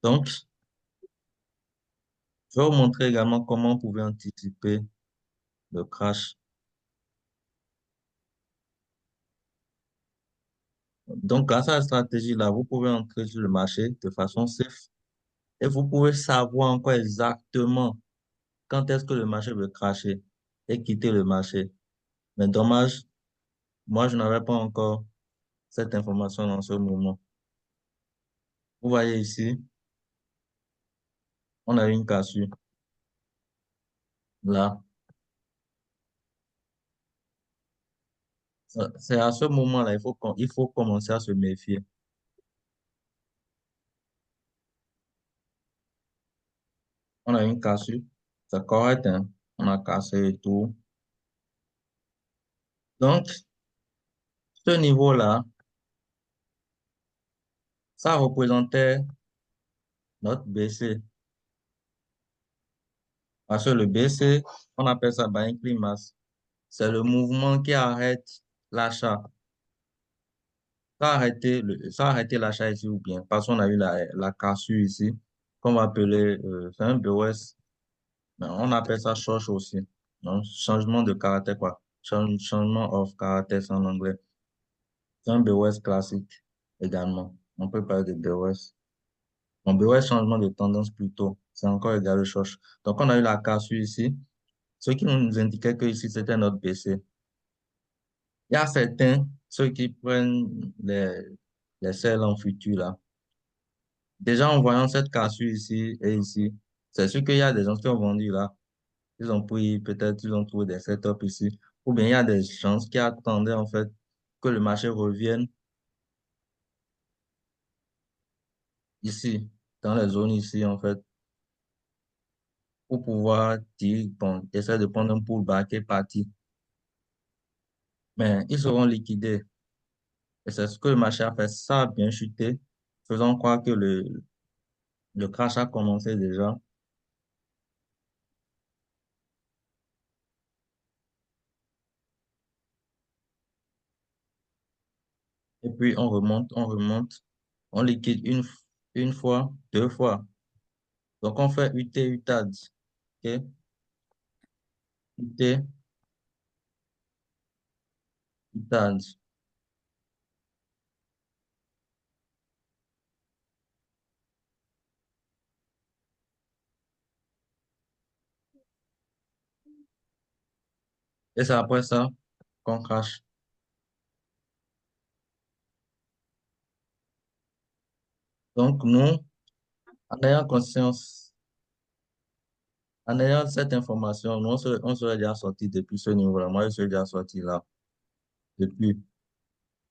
Speaker 1: Donc, je vais vous montrer également comment vous pouvez anticiper le crash. Donc, grâce à la stratégie-là, vous pouvez entrer sur le marché de façon safe et vous pouvez savoir encore exactement quand est-ce que le marché veut crasher et quitter le marché. Mais dommage, moi, je n'avais pas encore cette information dans ce moment. Vous voyez ici, on a une cassure. Là, c'est à ce moment-là, il faut commencer à se méfier. On a une cassure, c'est correct, hein? On a cassé et tout. Donc, ce niveau-là, ça représentait notre BC. Parce que le BC, on appelle ça buying climax. C'est le mouvement qui arrête l'achat. Ça a arrêté l'achat ici ou bien, parce qu'on a eu la cassure ici, qu'on va appeler, c'est un BOS, mais on appelle ça short aussi. Donc, changement de caractère, quoi. Changement of caractère en anglais. C'est un BOS classique également. On peut parler de BOS. Bon, BOS, changement de tendance plutôt. C'est encore égal au short. Donc, on a eu la cassure ici. Ce qui nous indiquait que ici, c'était notre BC. Il y a certains, ceux qui prennent les selles en futur là. Déjà, en voyant cette cassure ici et ici, c'est sûr qu'il y a des gens qui ont vendu là. Ils ont pris, peut-être, ils ont trouvé des setups ici. Ou bien il y a des gens qui attendaient en fait que le marché revienne ici, dans les zones ici en fait, pour pouvoir dire, bon, essayer de prendre un pullback et partir. Mais ils seront liquidés. Et c'est ce que le marché a fait. Ça a bien chuté, faisant croire que le crash a commencé déjà. Et puis on remonte, on liquide une fois, deux fois. Donc on fait UT, UTAD. OK? UT, UTAD. Et c'est après ça qu'on crash. Donc nous, en ayant conscience, en ayant cette information, nous, on serait déjà sorti depuis ce niveau-là. Moi, je suis déjà sorti là, depuis.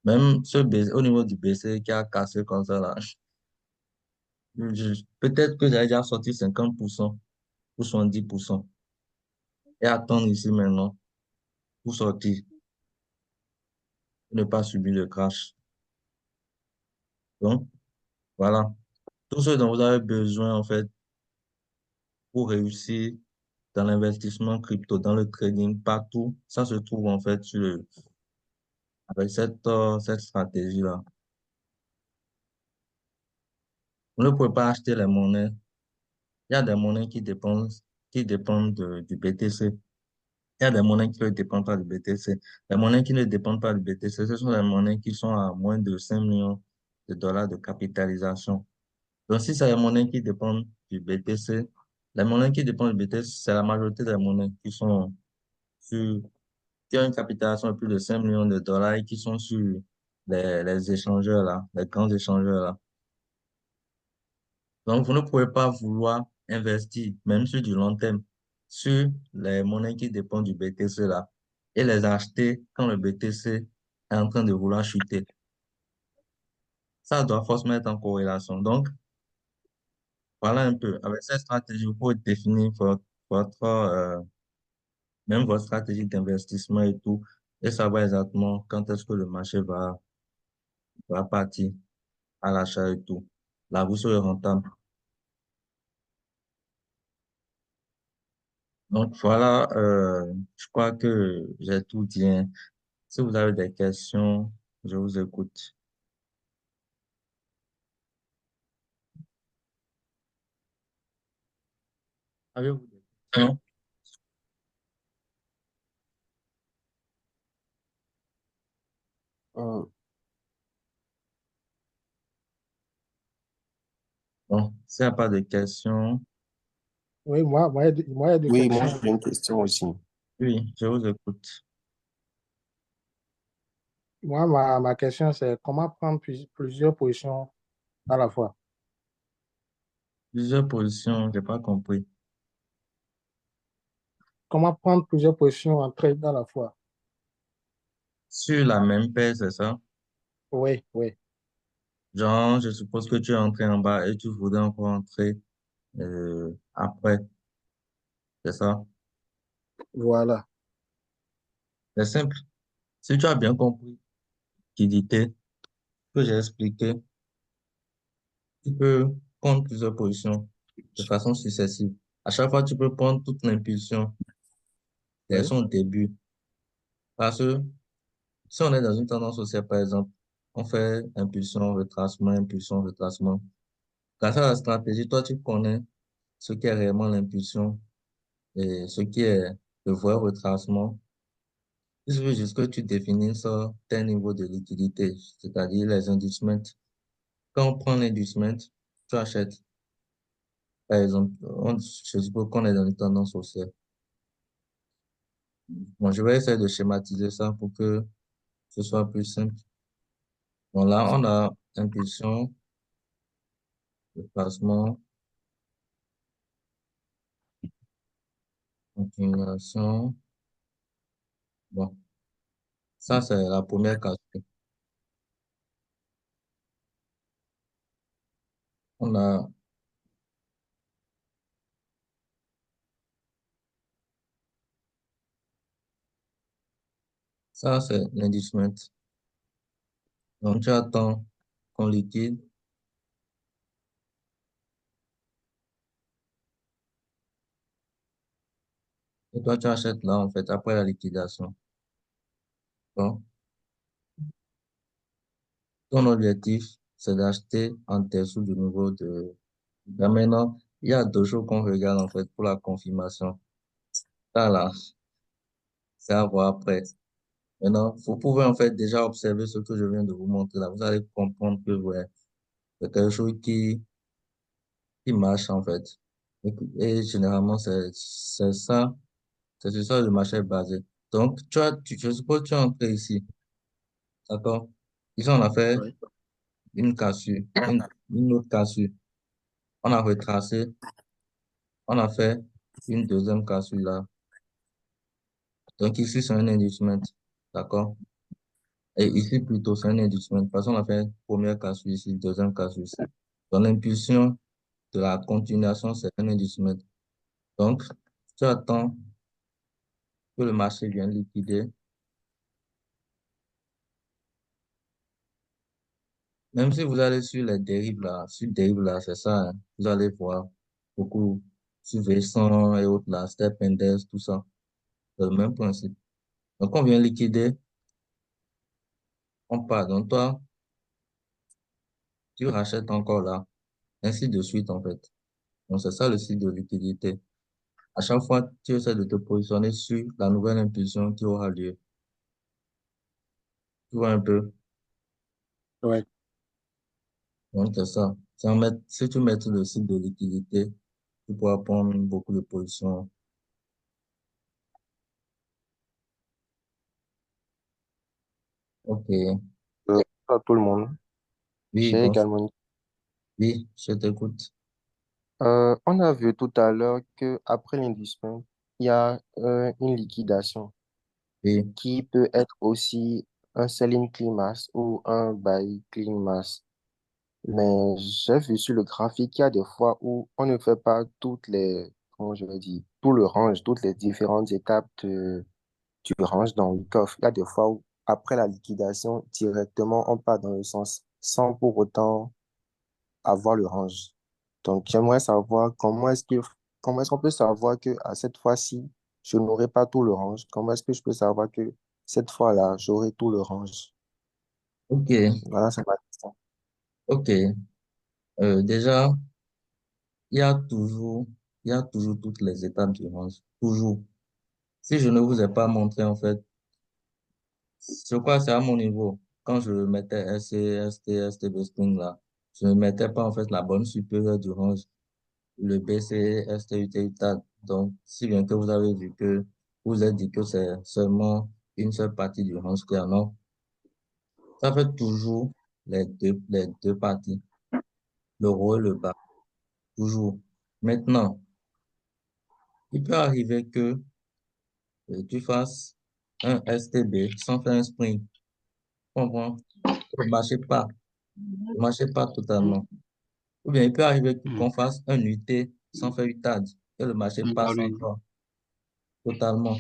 Speaker 1: Même ce BC, au niveau du BC qui a cassé comme ça là, peut-être que j'avais déjà sorti 50% ou 70% et attendre ici maintenant pour sortir, ne pas subir le crash. Donc, voilà. Tout ce dont vous avez besoin, en fait, pour réussir dans l'investissement crypto, dans le trading, partout, ça se trouve, en fait, avec cette stratégie-là. Vous ne pouvez pas acheter les monnaies. Il y a des monnaies qui dépendent du BTC. Il y a des monnaies qui ne dépendent pas du BTC. Les monnaies qui ne dépendent pas du BTC, ce sont les monnaies qui sont à moins de 5 millions de dollars de capitalisation. Donc, si c'est les monnaies qui dépendent du BTC, les monnaies qui dépendent du BTC, c'est la majorité des monnaies qui sont sur, qui ont une capitalisation de plus de 5 millions de dollars et qui sont sur les échangeurs là, les grands échangeurs là. Donc, vous ne pouvez pas vouloir investir, même sur du long terme, sur les monnaies qui dépendent du BTC là, et les acheter quand le BTC est en train de vouloir chuter. Ça doit forcément être en corrélation. Donc, voilà un peu. Avec cette stratégie, vous pouvez définir même votre stratégie d'investissement et tout, et savoir exactement quand est-ce que le marché va partir à l'achat et tout. Là, vous serez rentable. Donc, voilà, je crois que j'ai tout dit, hein. Si vous avez des questions, je vous écoute. Avez-vous des questions?
Speaker 3: Euh,
Speaker 1: Bon, s'il n'y a pas de questions,
Speaker 2: Oui, moi, il y a deux
Speaker 3: oui, moi
Speaker 2: questions.
Speaker 3: j'ai une question aussi.
Speaker 1: oui, je vous écoute.
Speaker 2: Moi, ma question, c'est comment prendre plusieurs positions à la fois?
Speaker 1: Plusieurs positions, j'ai pas compris.
Speaker 2: Comment prendre plusieurs positions en trade à la fois?
Speaker 1: Sur la même paire, c'est ça?
Speaker 2: Oui, oui,
Speaker 1: Genre, je suppose que tu es entré en bas et tu voudrais encore entrer après, c'est ça?
Speaker 2: voilà.
Speaker 1: C'est simple. Si tu as bien compris l'utilité que j'ai expliqué, tu peux prendre plusieurs positions de façon successive. À chaque fois, tu peux prendre toute l'impulsion dès
Speaker 2: Oui,
Speaker 1: son début. Parce que si on est dans une tendance haussière, par exemple, on fait impulsion, retracement, impulsion, retracement. Grâce à la stratégie, toi, tu connais ce qui est réellement l'impulsion et ce qui est le vrai retracement. Il suffit juste que tu définisses tes niveaux de liquidité, c'est-à-dire les inducements. Quand on prend l'inducement, tu achètes. Par exemple, je suppose qu'on est dans une tendance haussière. Bon, je vais essayer de schématiser ça pour que ce soit plus simple. Bon, là, on a impulsion, déplacement, continuation. Bon, ça, c'est la première catégorie. On a, ça, c'est l'inducement. Donc, tu attends qu'on liquide et toi, tu achètes là, en fait, après la liquidation. Bon, ton objectif, c'est d'acheter en dessous du niveau de... Là, maintenant, il y a deux choses qu'on regarde, en fait, pour la confirmation. Ça, là, c'est à voir après. Maintenant, vous pouvez en fait déjà observer ce que je viens de vous montrer là. Vous allez comprendre que ouais, c'est quelque chose qui marche en fait. Et généralement, c'est ça, c'est sur ça que le marché est basé. Donc, je suppose que tu es entré ici, d'accord? Ici, on a fait
Speaker 2: oui,
Speaker 1: une cassure, une autre cassure. On a retracé, on a fait une deuxième cassure là. Donc, ici, c'est un inducement, d'accord? Et ici, plutôt, c'est un inducement. De toute façon, on a fait première cassure ici, deuxième cassure ici. Donc, l'impulsion de la continuation, c'est un inducement. Donc, tu attends que le marché vienne liquider. Même si vous allez sur dérives là, c'est ça, hein. Vous allez voir beaucoup sur V100 et autres là, Step Index, tout ça. C'est le même principe. Donc, on vient liquider, on part. Donc, toi, tu rachètes encore là, ainsi de suite, en fait. Donc, c'est ça le cycle de liquidité. À chaque fois, tu essaies de te positionner sur la nouvelle impulsion qui aura lieu. Tu vois un peu?
Speaker 2: oui.
Speaker 1: Donc, c'est ça. Si tu mets le cycle de liquidité, tu pourras prendre beaucoup de positions. Ok.
Speaker 3: À tout le monde.
Speaker 1: Oui,
Speaker 3: J'ai
Speaker 1: bon,
Speaker 3: également.
Speaker 1: oui, je t'écoute.
Speaker 3: On a vu tout à l'heure que après l'investissement, il y a une liquidation
Speaker 1: Oui,
Speaker 3: qui peut être aussi un selling clean mass ou un buy clean mass. Mais j'ai vu sur le graphique qu'il y a des fois où on ne fait pas comment je vais dire, tout le range, toutes les différentes étapes du range dans le coffre. Il y a des fois où après la liquidation, directement, on part dans le sens sans pour autant avoir le range. Donc, j'aimerais savoir comment est-ce qu'on peut savoir que à cette fois-ci, je n'aurai pas tout le range. Comment est-ce que je peux savoir que cette fois-là, j'aurai tout le range?
Speaker 1: ok,
Speaker 3: Voilà, c'est ma question.
Speaker 1: ok. Déjà, il y a toujours, il y a toujours toutes les étapes du range. Toujours. Si je ne vous ai pas montré, en fait, je crois que c'est à mon niveau. Quand je mettais SC, ST, STB string là, je ne mettais pas, en fait, la bonne supérieure du range, le BC, STUT, UTAD. Donc, si bien que vous avez vu que vous avez dit que c'est seulement une seule partie du range qui est en or. Ça fait toujours les deux parties, le haut et le bas, toujours. Maintenant, il peut arriver que tu fasses un STB sans faire un sprint. Tu comprends? Ne marchez pas totalement. Ou bien il peut arriver
Speaker 2: Hmm.
Speaker 1: qu'on fasse un UT sans faire UTAD et le marché
Speaker 2: Ah
Speaker 1: passe
Speaker 2: oui.
Speaker 1: encore totalement.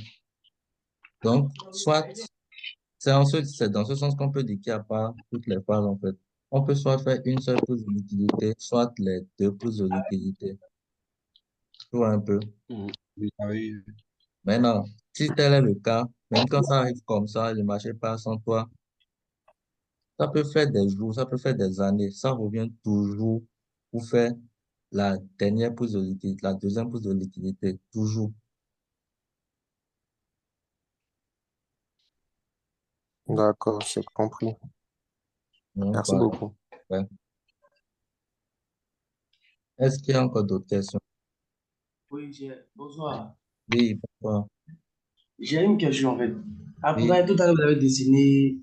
Speaker 1: Donc, soit c'est dans ce sens qu'on peut dire qu'il n'y a pas toutes les phases en fait. On peut soit faire une seule prise de liquidité, soit les deux prises de liquidité. Tu vois un peu.
Speaker 2: Hmm. Oui, ah oui.
Speaker 1: Maintenant, si tel est le cas, même quand ça arrive comme ça, le marché passe sans toi, ça peut faire des jours, ça peut faire des années. Ça revient toujours pour faire la dernière prise de liquidité, la deuxième prise de liquidité, toujours.
Speaker 3: D'accord, c'est compris.
Speaker 1: Donc,
Speaker 3: Merci
Speaker 1: voilà.
Speaker 3: beaucoup.
Speaker 1: Ouais. Est-ce qu'il y a encore d'autres questions?
Speaker 4: Oui, bonsoir.
Speaker 1: Oui, pourquoi?
Speaker 4: J'ai une question en fait.
Speaker 1: Oui,
Speaker 4: Après, tout à l'heure, vous avez dessiné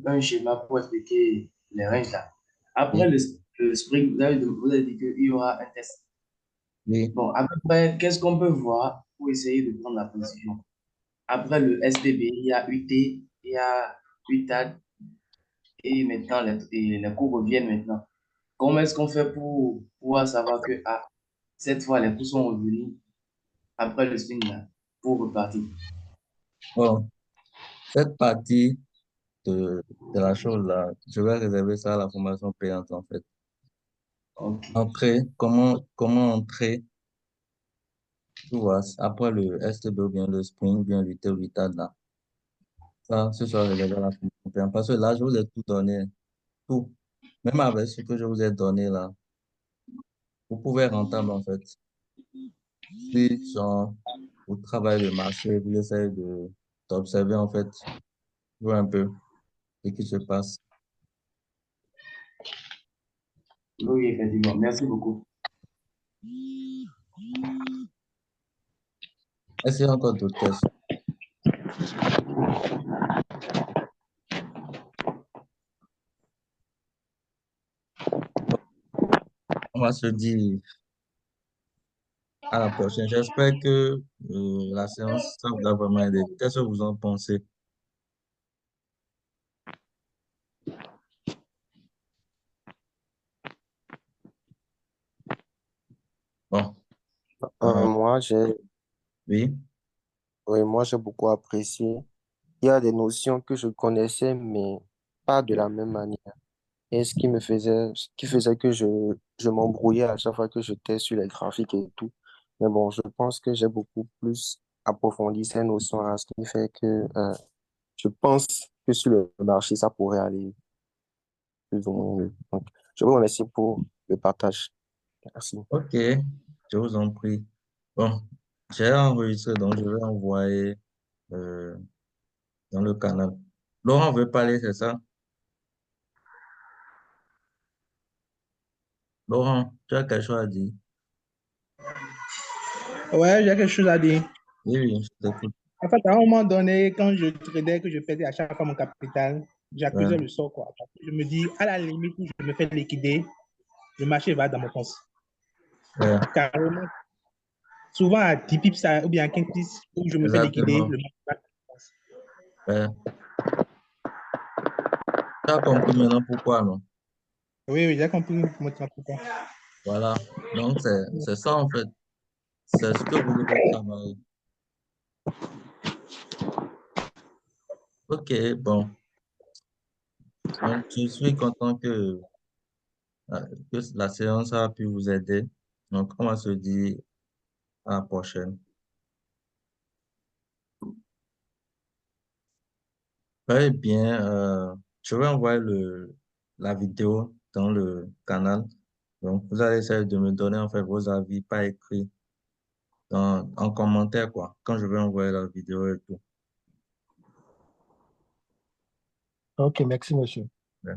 Speaker 4: un schéma pour expliquer les ranges là. Après
Speaker 1: oui,
Speaker 4: le sprint, vous avez dit qu'il y aura un test.
Speaker 1: oui.
Speaker 4: Bon, à peu près, qu'est-ce qu'on peut voir pour essayer de prendre la position? Après le STB, il y a UT, il y a UTAD et maintenant les cours reviennent maintenant. Comment est-ce qu'on fait pour pouvoir savoir que cette fois les cours sont revenus après le sprint là pour repartir?
Speaker 1: Bon, cette partie de la chose là, je vais réserver ça à la formation payante en fait.
Speaker 4: Ok.
Speaker 1: Entrer, comment entrer, tu vois, après le STB ou bien le sprint, bien l'UT ou l'UTAD là. Ça, ce sera réservé à la formation payante. Parce que là, je vous ai tout donné, tout. Même avec ce que je vous ai donné là, vous pouvez être rentable en fait. Si, genre, vous travaillez le marché, vous essayez d'observer en fait, voir un peu ce qui se passe.
Speaker 4: Oui, effectivement. Merci beaucoup.
Speaker 1: Est-ce qu'il y a encore d'autres questions? On va se dire à la prochaine. J'espère que la séance, ça vous a vraiment aidé. Qu'est-ce que vous en pensez? Bon, euh,
Speaker 3: Moi,
Speaker 1: oui,
Speaker 3: moi, j'ai beaucoup apprécié. Il y a des notions que je connaissais, mais pas de la même manière. Et ce qui faisait que je m'embrouillais à chaque fois que j'étais sur les graphiques et tout. Mais bon, je pense que j'ai beaucoup plus approfondi ces notions-là, ce qui fait que je pense que sur le marché, ça pourrait aller plus ou moins mieux. Donc, je vous remercie pour le partage. Merci.
Speaker 1: ok, je vous en prie. Bon, j'ai enregistré, donc je vais envoyer euh, dans le canal. Laurent veut parler, c'est ça? Laurent, tu as quelque chose à dire?
Speaker 2: Ouais, j'ai quelque chose à dire.
Speaker 1: Oui, oui, je t'écoute.
Speaker 2: En fait, à un moment donné, quand je tradais, que je faisais à chaque fois mon capital,
Speaker 1: Ouais,
Speaker 2: j'accusais le sort, quoi. Parce que je me dis, à la limite où je me fais liquider, le marché va dans mon sens.
Speaker 1: ouais,
Speaker 2: Carrément. Souvent à 10 pips ou bien à 15 pips où je me fais liquider,
Speaker 1: exactement.
Speaker 2: le marché va dans mon sens.
Speaker 1: Ouais. Tu as compris maintenant pourquoi, non?
Speaker 2: Oui, oui, j'ai compris pourquoi.
Speaker 1: Voilà. Donc, c'est ça, en fait. C'est ce que vous devez travailler. Ok, bon. Donc, je suis content que la séance a pu vous aider. Donc, on va se dire à la prochaine. Très bien. Je vais envoyer la vidéo dans le canal. Donc, vous allez essayer de me donner en fait vos avis par écrit en commentaire, quoi, quand je vais envoyer la vidéo et tout.
Speaker 2: Ok, merci, monsieur.
Speaker 1: Ouais.